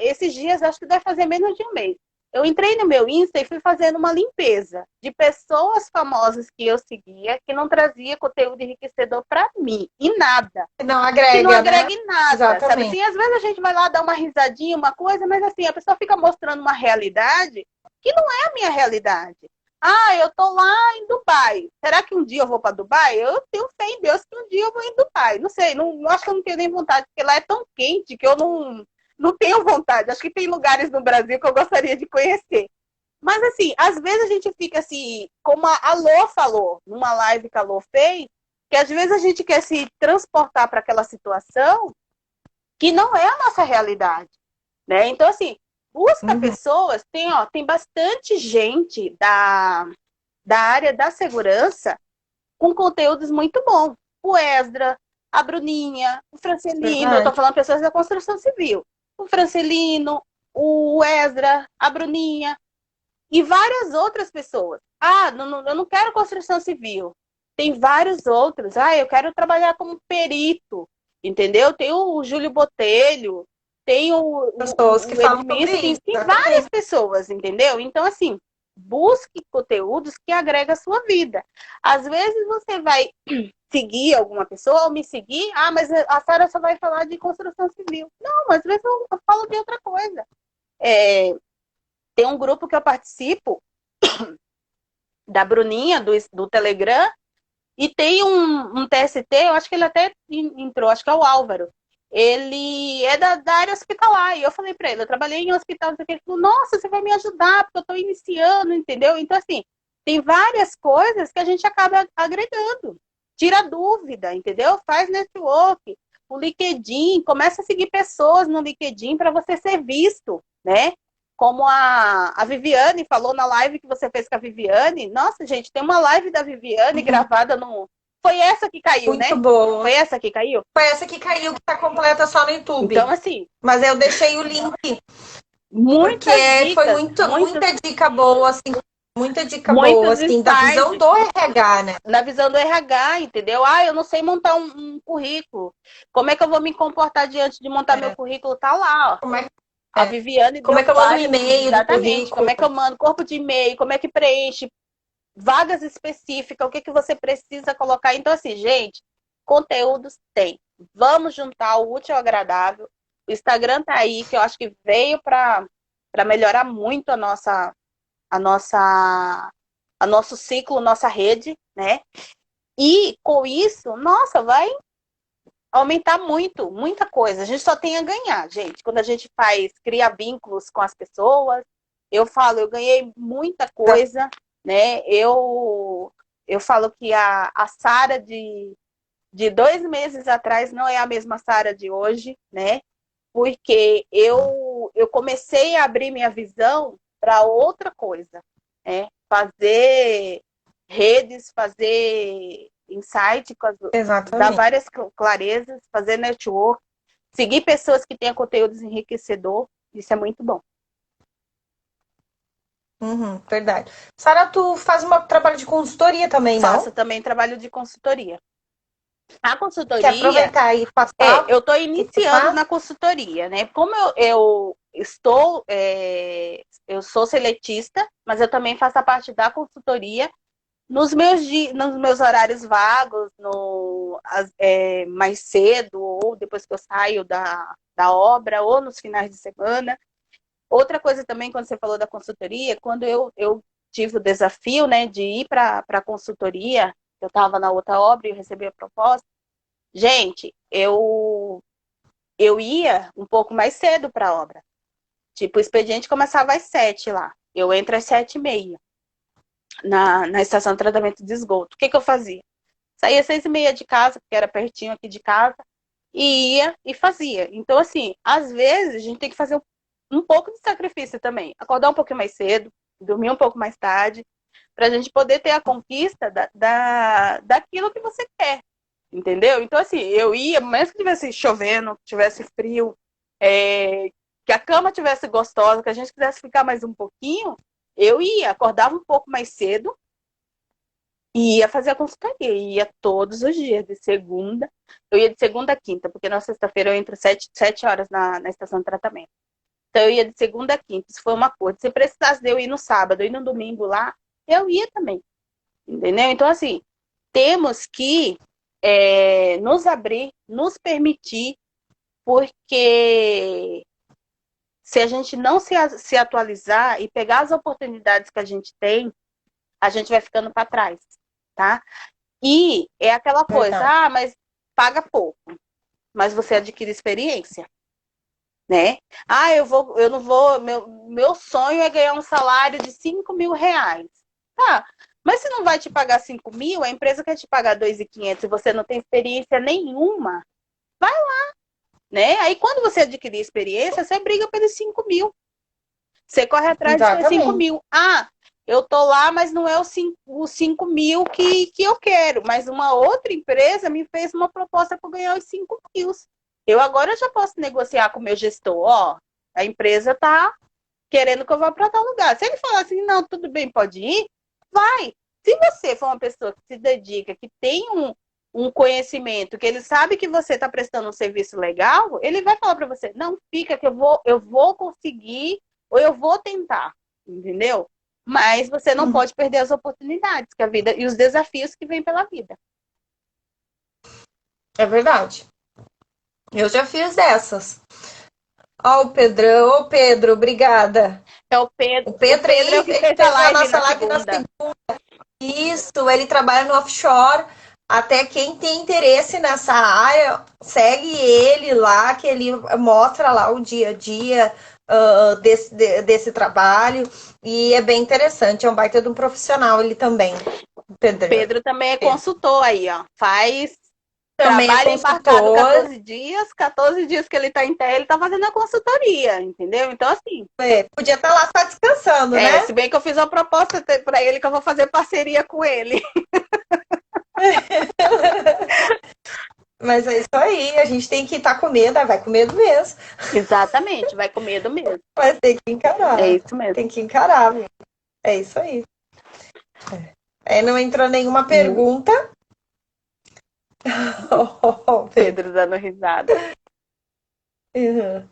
esses dias, acho que deve fazer menos de um mês. Eu entrei no meu Insta e fui fazendo uma limpeza de pessoas famosas que eu seguia, que não trazia conteúdo enriquecedor para mim. E nada. Não agrega, que não agrega em nada. Exatamente. Sabe assim? Às vezes a gente vai lá dar uma risadinha, uma coisa, mas assim, a pessoa fica mostrando uma realidade que não é a minha realidade. Ah, eu tô lá em Dubai. Será que um dia eu vou para Dubai? Eu tenho fé em Deus que um dia eu vou em Dubai. Não sei, não acho que eu não tenho nem vontade, porque lá é tão quente que eu não tenho vontade. Acho que tem lugares no Brasil que eu gostaria de conhecer. Mas, assim, às vezes a gente fica assim, como a Lô falou, numa live que a Lô fez, que às vezes a gente quer se transportar para aquela situação que não é a nossa realidade, né? Então, assim, busca pessoas, tem bastante gente da área da segurança com conteúdos muito bons. O Esdra, a Bruninha, o Francelino, eu tô falando pessoas da construção civil. O Francelino, o Esdra, a Bruninha e várias outras pessoas. Ah, eu não quero construção civil. Tem vários outros. Ah, eu quero trabalhar como perito, entendeu? Tem o Júlio Botelho, tem pessoas que falam sobre isso. Tem várias pessoas, entendeu? Então, assim, busque conteúdos que agregam a sua vida. Às vezes você vai seguir alguma pessoa ou me seguir, mas a Sara só vai falar de construção civil. Não, às vezes eu falo de outra coisa. Tem um grupo que eu participo, da Bruninha, do Telegram, e tem um TST, eu acho que ele até entrou, acho que é o Álvaro. Ele é da área hospitalar, e eu falei pra ele, eu trabalhei em hospital, ele falou, nossa, você vai me ajudar, porque eu tô iniciando, entendeu? Então, assim, tem várias coisas que a gente acaba agregando. Tira dúvida, entendeu? Faz network, o LinkedIn, começa a seguir pessoas no LinkedIn para você ser visto, né? Como a Viviane falou na live que você fez com a Viviane. Nossa, gente, tem uma live da Viviane gravada no... Foi essa que caiu, muito né? Muito boa. Foi essa que caiu? Foi essa que caiu, que tá completa só no YouTube. Então, assim... Mas eu deixei o link. Muitas porque dicas, foi muita dica boa, assim. Muita dica boa, assim, da visão do RH, né? Na visão do RH, entendeu? Eu não sei montar um currículo. Como é que eu vou me comportar diante de montar meu currículo? Tá lá, ó. Como é A Viviane como é que eu mando um e-mail? Exatamente. Como é que eu mando corpo de e-mail? Como é que preenche? Vagas específicas, o que você precisa colocar. Então, assim, gente, conteúdos tem. Vamos juntar o útil ao agradável. O Instagram tá aí, que eu acho que veio para melhorar muito a nosso ciclo, nossa rede, né? E com isso, nossa, vai aumentar muita coisa. A gente só tem a ganhar, gente. Quando a gente cria vínculos com as pessoas, eu ganhei muita coisa, né? Eu falo que a Sara de 2 meses atrás não é a mesma Sara de hoje, né? Porque eu comecei a abrir minha visão para outra coisa, né? Fazer redes, fazer insight, dar várias clarezas, fazer network, seguir pessoas que tenham conteúdos enriquecedor, isso é muito bom. Verdade. Sara, tu faz um trabalho de consultoria também, Faço não? também trabalho de consultoria. A Quer consultoria, aproveitar e passar eu estou o que tu iniciando faz? na consultoria, né? Como eu estou, eu sou seletista, mas eu também faço a parte da consultoria nos meus horários vagos, mais cedo, ou depois que eu saio da obra, ou nos finais de semana. Outra coisa também, quando você falou da consultoria, quando eu tive o desafio, né, de ir para a consultoria, eu estava na outra obra e eu recebi a proposta. Gente, eu ia um pouco mais cedo para a obra. Tipo, o expediente começava às 7 lá. Eu entro às 7h30 na estação de tratamento de esgoto. O que eu fazia? Saía às 6h30 de casa, porque era pertinho aqui de casa, e ia e fazia. Então, assim, às vezes a gente tem que fazer um pouco de sacrifício também. Acordar um pouquinho mais cedo, dormir um pouco mais tarde, para a gente poder ter a conquista daquilo que você quer. Entendeu? Então, assim, eu ia, mesmo que tivesse chovendo, tivesse frio, que a cama tivesse gostosa, que a gente quisesse ficar mais um pouquinho, eu ia, acordava um pouco mais cedo e ia fazer a consultoria. Ia todos os dias, de segunda. Eu ia de segunda a quinta, porque na sexta-feira eu entro 7 horas na estação de tratamento. Então, eu ia de segunda a quinta, isso foi uma coisa. Se precisasse de eu ir no sábado e no domingo lá, eu ia também. Entendeu? Então, assim, temos que nos abrir, nos permitir, porque se a gente não se atualizar e pegar as oportunidades que a gente tem, a gente vai ficando para trás, tá? E é aquela coisa, Verdade. mas paga pouco, mas você adquire experiência, né? Eu não vou, meu sonho é ganhar um salário de 5.000 reais. Tá, mas se não vai te pagar 5.000, a empresa quer te pagar 2.500 e você não tem experiência nenhuma, né? Aí quando você adquirir experiência, você briga pelos 5.000. Você corre atrás dos seus 5 Exatamente. mil. Ah, eu tô lá, mas não é os 5 mil que eu quero. Mas uma outra empresa me fez uma proposta para ganhar os 5 mil. Eu agora já posso negociar com o meu gestor. Ó, a empresa tá querendo que eu vá para tal lugar. Se ele falar assim, não, tudo bem, pode ir, vai. Se você for uma pessoa que se dedica, que tem um conhecimento, que ele sabe que você está prestando um serviço legal, ele vai falar para você, não, fica que eu vou conseguir ou eu vou tentar, entendeu? Mas você não pode perder as oportunidades que a vida e os desafios que vêm pela vida. É verdade. Eu já fiz dessas. Ó, o Pedrão. Ô, Pedro, obrigada. É O O Pedro Pedro é o aí, que ele fez a fez a live nossa na live na segunda. segunda. Isso, ele trabalha no offshore. Até quem tem interesse nessa área, segue ele lá, que ele mostra lá o dia a dia desse trabalho. E é bem interessante, é um baita de um profissional ele também, Pedro. Pedro também é consultor aí, ó. Faz Também é trabalho embarcado consultor. 14 dias que ele está em terra, ele está fazendo a consultoria, entendeu? Então, assim, Podia estar lá só descansando, né? se bem que eu fiz uma proposta para ele que eu vou fazer parceria com ele. Mas é isso aí, a gente tem que estar com medo, vai com medo mesmo. Exatamente, vai com medo mesmo. Mas tem que É encarar. isso mesmo. Tem que encarar, viu? É isso aí. Não entrou nenhuma pergunta. Pedro dando risada. Uhum.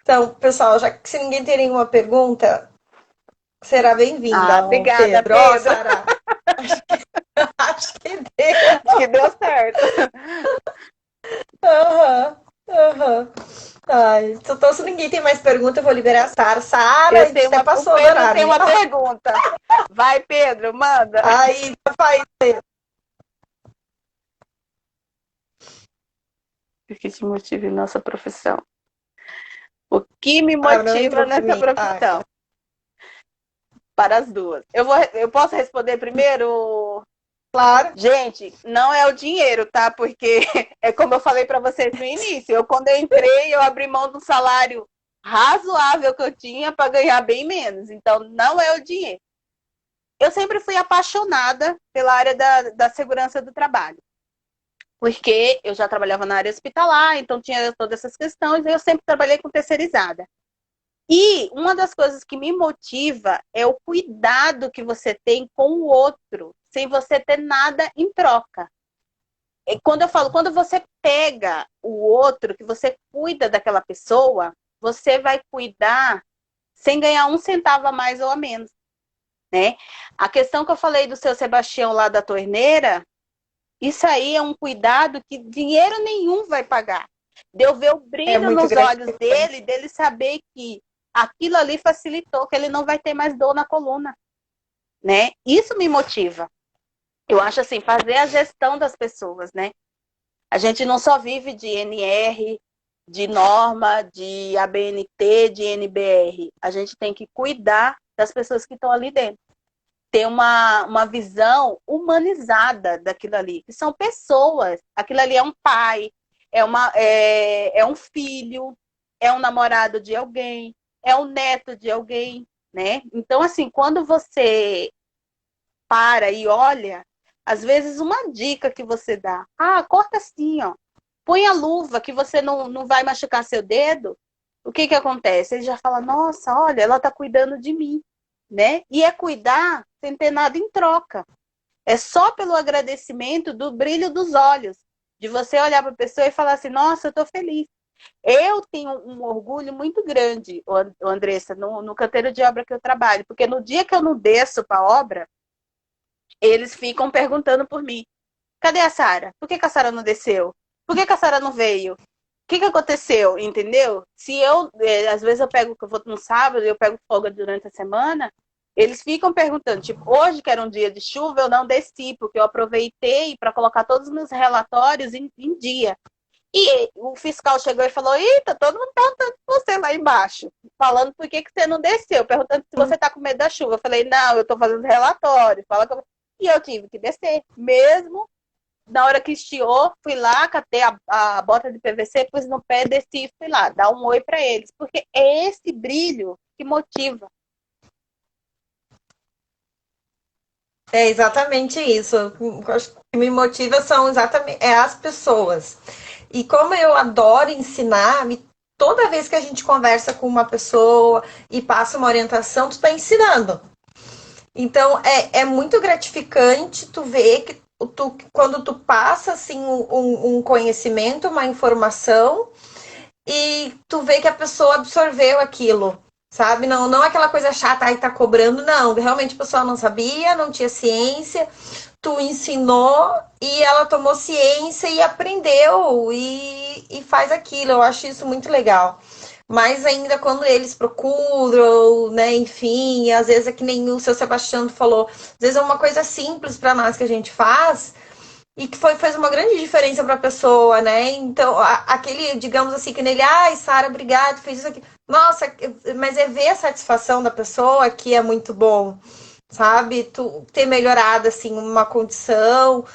Então, pessoal, já que se ninguém tem nenhuma pergunta, será bem-vinda, Obrigada, Pedro. Ó, Pedro. Sara, acho que deu. Acho que deu certo. Aham, aham. Ai, então, se ninguém tem mais pergunta, eu vou liberar a Sara. Sara, a gente até O passou do Pedro tem horário, hein? uma pergunta. Vai, Pedro, manda. Aí, faz. O que te motiva em nossa profissão? O que me Não motiva entrou para nessa mim. profissão? Para as duas. Eu posso responder primeiro? Claro. Gente, não é o dinheiro, tá? Porque é como eu falei para vocês no início. Quando eu entrei, eu abri mão do salário razoável que eu tinha para ganhar bem menos. Então, não é o dinheiro. Eu sempre fui apaixonada pela área da segurança do trabalho. Porque eu já trabalhava na área hospitalar, então tinha todas essas questões, e eu sempre trabalhei com terceirizada. E uma das coisas que me motiva é o cuidado que você tem com o outro, sem você ter nada em troca. E quando eu falo, quando você pega o outro, que você cuida daquela pessoa, você vai cuidar sem ganhar um centavo a mais ou a menos, né? A questão que eu falei do seu Sebastião lá da torneira, isso aí é um cuidado que dinheiro nenhum vai pagar. De eu ver o É brilho muito nos olhos gratificante. dele saber que aquilo ali facilitou, que ele não vai ter mais dor na coluna, né? Isso me motiva. Eu acho assim, fazer a gestão das pessoas, né? A gente não só vive de NR, de norma, de ABNT, de NBR. A gente tem que cuidar das pessoas que estão ali dentro. Ter uma visão humanizada daquilo ali, que são pessoas. Aquilo ali é um pai, é um filho, é um namorado de alguém, é um neto de alguém, né? Então, assim, quando você para e olha, às vezes uma dica que você dá, corta assim, ó, põe a luva que você não vai machucar seu dedo, o que que acontece? Ele já fala, nossa, olha, ela tá cuidando de mim, né? E é cuidar sem ter nada em troca. É só pelo agradecimento do brilho dos olhos, de você olhar para a pessoa e falar assim, nossa, eu tô feliz. Eu tenho um orgulho muito grande, Andressa, no canteiro de obra que eu trabalho, porque no dia que eu não desço para a obra, eles ficam perguntando por mim. Cadê a Sara? Por que a Sara não desceu? Por que a Sara não veio? O que aconteceu? Entendeu? Se eu, às vezes eu pego, que eu vou no sábado, eu pego folga durante a semana, eles ficam perguntando, tipo, hoje que era um dia de chuva, eu não desci, porque eu aproveitei para colocar todos os meus relatórios em dia. E o fiscal chegou e falou, ih, tá todo mundo perguntando por você lá embaixo, falando por que você não desceu, perguntando se você tá com medo da chuva. Eu falei, não, eu tô fazendo relatório, fala que eu... E eu tive que descer, mesmo na hora que estiou, fui lá, catei a bota de PVC, pus no pé, desci e fui lá, dar um oi para eles, porque é esse brilho que motiva. É exatamente isso. O que me motiva são exatamente as pessoas. E como eu adoro ensinar, toda vez que a gente conversa com uma pessoa e passa uma orientação, tu está ensinando. Então é muito gratificante tu ver que quando tu passa assim um conhecimento, uma informação e tu vê que a pessoa absorveu aquilo, sabe? Não aquela coisa chata, aí tá cobrando, não. Realmente a pessoa não sabia, não tinha ciência, tu ensinou e ela tomou ciência e aprendeu e faz aquilo. Eu acho isso muito legal. Mas ainda quando eles procuram, né, enfim, às vezes é que nem o seu Sebastião falou, às vezes é uma coisa simples para nós que a gente faz, e que fez uma grande diferença para a pessoa, né? Então, aquele, digamos assim, que nele, ai, Sara, obrigado, fez isso aqui. Nossa, mas é ver a satisfação da pessoa que é muito bom, sabe? Tu ter melhorado, assim, uma condição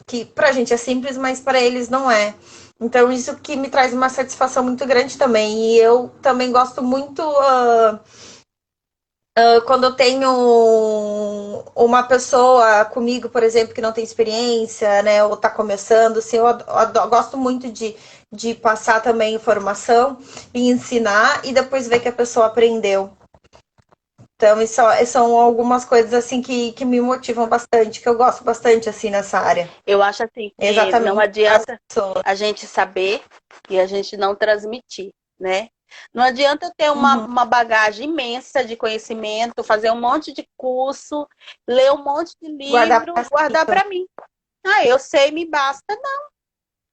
que pra gente é simples, mas para eles não é. Então, isso que me traz uma satisfação muito grande também. E eu também gosto muito. Quando eu tenho uma pessoa comigo, por exemplo, que não tem experiência, né, ou está começando, assim, eu gosto muito de passar também informação e ensinar e depois ver que a pessoa aprendeu. Então, isso são algumas coisas assim que me motivam bastante, que eu gosto bastante assim nessa área. Eu acho assim que não Exatamente. adianta a gente saber e a gente não transmitir, né? Não adianta eu ter Uhum. uma bagagem imensa de conhecimento, fazer um monte de curso, ler um monte de Guardar livro, pra guardar cima. para mim. Eu sei, me basta. Não.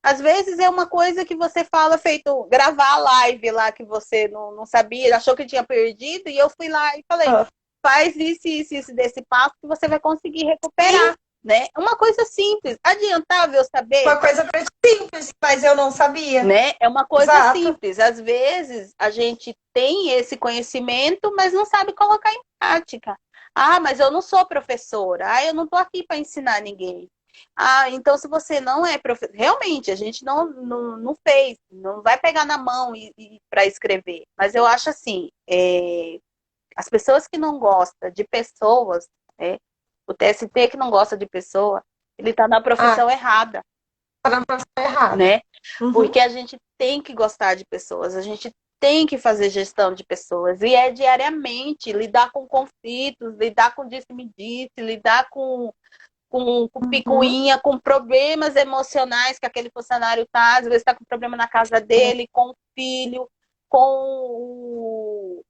Às vezes é uma coisa que você fala, feito gravar a live lá que você não sabia, achou que tinha perdido, e eu fui lá e falei, faz isso desse passo que você vai conseguir Sim, recuperar, né? Uma coisa simples. Adiantava eu saber, uma coisa simples, mas eu não sabia. né? É uma coisa Exato. simples. Às vezes a gente tem esse conhecimento, mas não sabe colocar em prática. Mas eu não sou professora. Eu não estou aqui para ensinar ninguém. Então se você não é professor, realmente a gente não fez, não vai pegar na mão para escrever. Mas eu acho assim, as pessoas que não gostam de pessoas, né? O TST que não gosta de pessoa, ele está na profissão errada, Para não estar errada. né? Uhum. Porque a gente tem que gostar de pessoas, a gente tem que fazer gestão de pessoas. E é diariamente, lidar com conflitos, lidar com disse-me-disse, lidar com picuinha, com problemas emocionais que aquele funcionário está, às vezes está com problema na casa dele, com o filho, com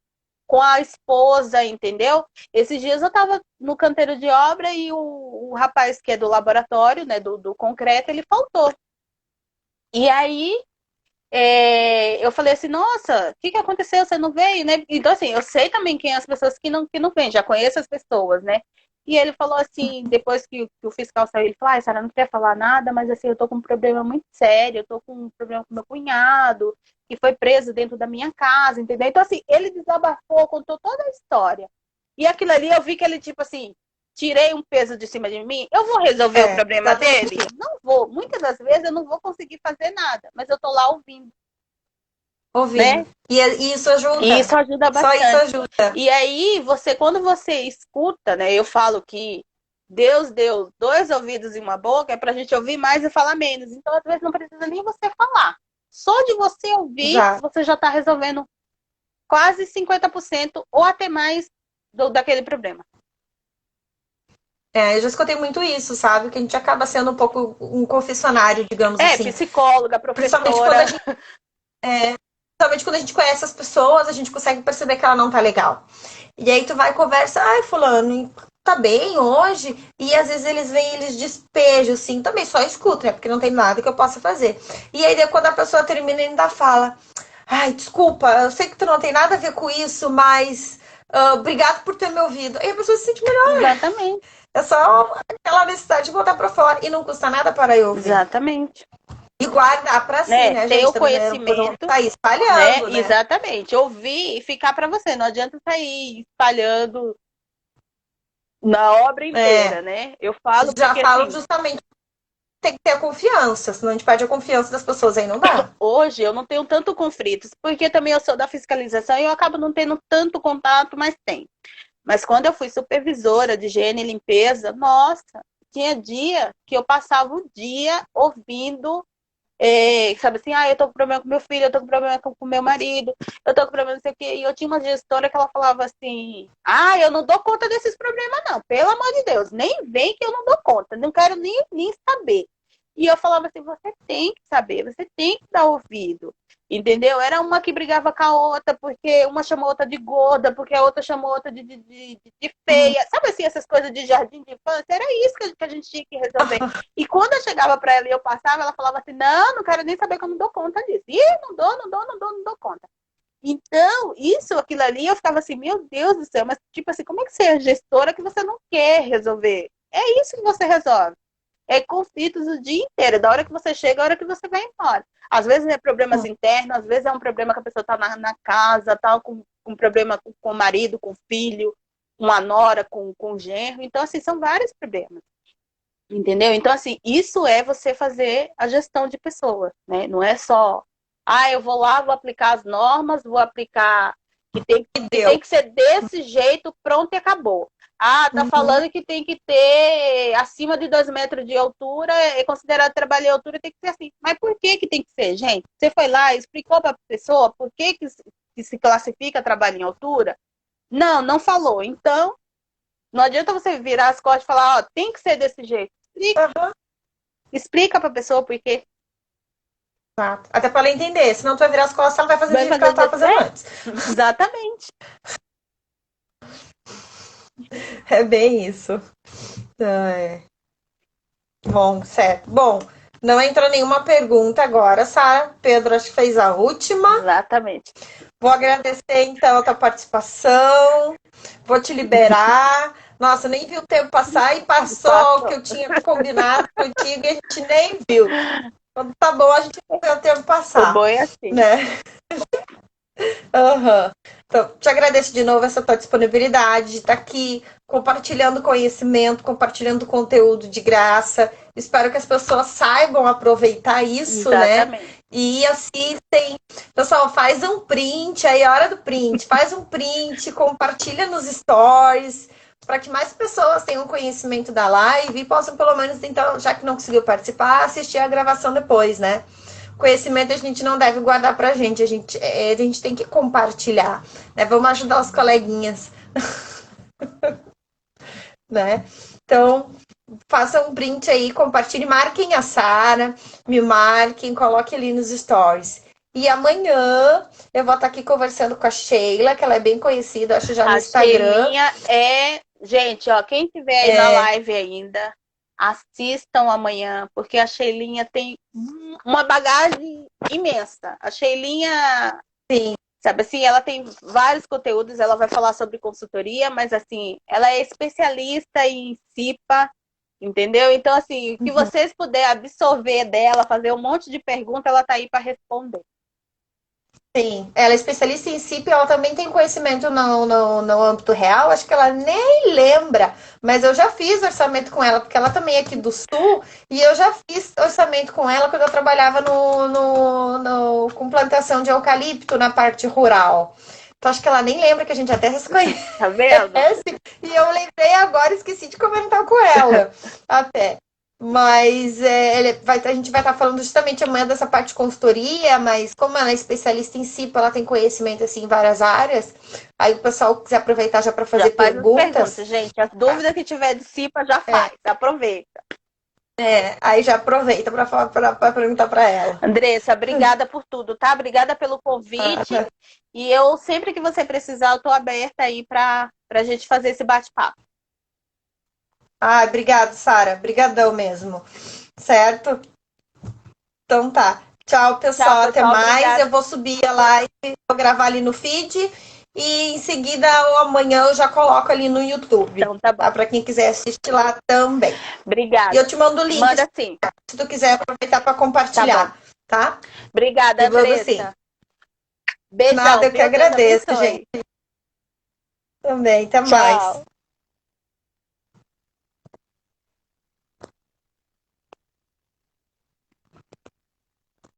a esposa, entendeu? Esses dias eu estava no canteiro de obra e o rapaz que é do laboratório, né, do concreto, ele faltou. E aí eu falei assim, nossa, o que aconteceu? Você não veio, né? Então, assim, eu sei também quem é as pessoas que não vêm, já conheço as pessoas, né? E ele falou assim, depois que o fiscal saiu, ele falou, Sara, não quer falar nada, mas assim, eu tô com um problema muito sério, eu tô com um problema com meu cunhado, que foi preso dentro da minha casa, entendeu? Então, assim, ele desabafou, contou toda a história. E aquilo ali, eu vi que ele, tipo assim, tirei um peso de cima de mim, eu vou resolver o problema dele? Não vou. Muitas das vezes eu não vou conseguir fazer nada, mas eu tô lá ouvindo. Ouvindo. Né? E isso ajuda. Isso ajuda bastante. Só isso ajuda. E aí, quando você escuta, né? Eu falo que Deus deu 2 ouvidos e uma boca, é pra gente ouvir mais e falar menos. Então, às vezes, não precisa nem você falar. Só de você ouvir, você já tá resolvendo quase 50% ou até mais daquele problema. Eu já escutei muito isso, sabe? Que a gente acaba sendo um pouco um confessionário, digamos assim. Psicóloga, professora. Principalmente quando a gente conhece as pessoas, a gente consegue perceber que ela não tá legal. E aí tu vai e conversa, ai, fulano, tá bem hoje? E às vezes eles vêm, eles despejam, assim, também só escuto, né? Porque não tem nada que eu possa fazer. E aí quando a pessoa termina, ele ainda fala, ai, desculpa, eu sei que tu não tem nada a ver com isso, mas obrigado por ter me ouvido. E a pessoa se sente melhor. Exatamente. É só aquela necessidade de botar pra fora e não custa nada para eu ouvir. Exatamente. E guardar pra si, né, ter gente? o conhecimento. Tá espalhando, né? Exatamente. Ouvir e ficar pra você. Não adianta sair espalhando na obra inteira, né? Eu falo Já porque, falo assim, justamente tem que ter a confiança, senão a gente perde a confiança das pessoas, aí não dá. Hoje eu não tenho tanto conflitos, porque também eu sou da fiscalização e eu acabo não tendo tanto contato, mas tem. Mas quando eu fui supervisora de higiene e limpeza, nossa, tinha dia que eu passava o dia ouvindo, sabe assim, eu tô com problema com meu filho, eu tô com problema com meu marido, eu tô com problema não sei o quê. E eu tinha uma gestora que ela falava assim, eu não dou conta desses problemas não, pelo amor de Deus, nem vem que eu não dou conta, não quero nem saber. E eu falava assim, você tem que saber, você tem que dar ouvido, entendeu? Era uma que brigava com a outra, porque uma chamou outra de gorda, porque a outra chamou outra de feia. Sabe assim, essas coisas de jardim de infância? Era isso que a gente tinha que resolver. E quando eu chegava para ela e eu passava, ela falava assim, não quero nem saber que eu não dou conta disso. E não dou conta. Então, aquilo ali, eu ficava assim, meu Deus do céu, mas tipo assim, como é que você é gestora que você não quer resolver? É isso que você resolve. Conflitos o dia inteiro, da hora que você chega, da hora que você vai embora. Às vezes é problemas internos, às vezes é um problema que a pessoa está na casa, tá com um problema com o marido, com o filho, com a nora, com o genro. Então, assim, são vários problemas. Entendeu? Então, assim, isso é você fazer a gestão de pessoa, né? Não é só, eu vou lá, vou aplicar as normas, vou aplicar que tem que ser desse jeito, pronto e acabou. Tá falando que tem que ter acima de 2 metros de altura, é considerado trabalho em altura, tem que ser assim. Mas por que tem que ser, gente? Você foi lá, explicou para a pessoa por que se classifica trabalho em altura? Não falou. Então, não adianta você virar as costas e falar, tem que ser desse jeito. Explica para a pessoa por quê. Até para ela entender. Senão tu vai virar as costas, ela vai fazer do jeito que ela estava fazendo antes. Exatamente. É bem isso. Bom, certo. Bom, não entrou nenhuma pergunta agora, Sara. Pedro acho que fez a última. Exatamente. Vou agradecer, então, a tua participação. Vou te liberar. Nossa, nem vi o tempo passar e passou o que eu tinha combinado contigo e a gente nem viu. Quando tá bom, a gente vê o tempo passar. O bom é assim. Né? Então, te agradeço de novo essa tua disponibilidade de estar aqui compartilhando conhecimento, compartilhando conteúdo de graça. Espero que as pessoas saibam aproveitar isso, exatamente, né? E assistem. Pessoal, faz um print, aí é hora do print. Faz um print, compartilha nos stories, para que mais pessoas tenham conhecimento da live e possam, pelo menos, então, já que não conseguiu participar, assistir a gravação depois, né? conhecimento a gente não deve guardar pra gente, a gente tem que compartilhar, né? Vamos ajudar os coleguinhas, né? Então, façam um print aí, compartilhem, marquem a Sara, me marquem, coloquem ali nos stories. E amanhã eu vou estar aqui conversando com a Sheila, que ela é bem conhecida, acho já no Instagram. Sheilinha gente, ó, quem tiver aí na live ainda, assistam amanhã, porque a Sheilinha tem uma bagagem imensa. A Sheilinha, sim, sabe assim, ela tem vários conteúdos, ela vai falar sobre consultoria, mas assim, ela é especialista em CIPA, entendeu? Então, assim, o que vocês puderem absorver dela, fazer um monte de pergunta, ela tá aí para responder. Sim, ela é especialista em CIP, ela também tem conhecimento no âmbito real, acho que ela nem lembra, mas eu já fiz orçamento com ela, porque ela também é aqui do Sul, e eu já fiz orçamento com ela quando eu trabalhava com plantação de eucalipto na parte rural. Então acho que ela nem lembra, que a gente até se conhece. Tá vendo? E eu lembrei agora, esqueci de comentar com ela até. Mas a gente vai estar falando justamente amanhã dessa parte de consultoria, mas como ela é especialista em si, ela tem conhecimento assim, em várias áreas, aí o pessoal quiser aproveitar já para fazer perguntas. Gente, as dúvidas que tiver de CIPA já faz, aproveita. Aí já aproveita para perguntar para ela. Andressa, obrigada por tudo, tá? Obrigada pelo convite. E eu, sempre que você precisar, eu tô aberta aí para a gente fazer esse bate-papo. Obrigado, Sara. Obrigadão mesmo. Certo? Então tá. Tchau, pessoal. Até mais. Obrigada. Eu vou subir a live, vou gravar ali no feed. E em seguida, ou amanhã, eu já coloco ali no YouTube. Então tá bom. Para quem quiser assistir lá também. Obrigada. E eu te mando o link. Manda sim. Se tu quiser aproveitar para compartilhar. Tá? Obrigada, Andressa. Assim. Beijão. Nada, eu que agradeço, gente. Também. Até mais.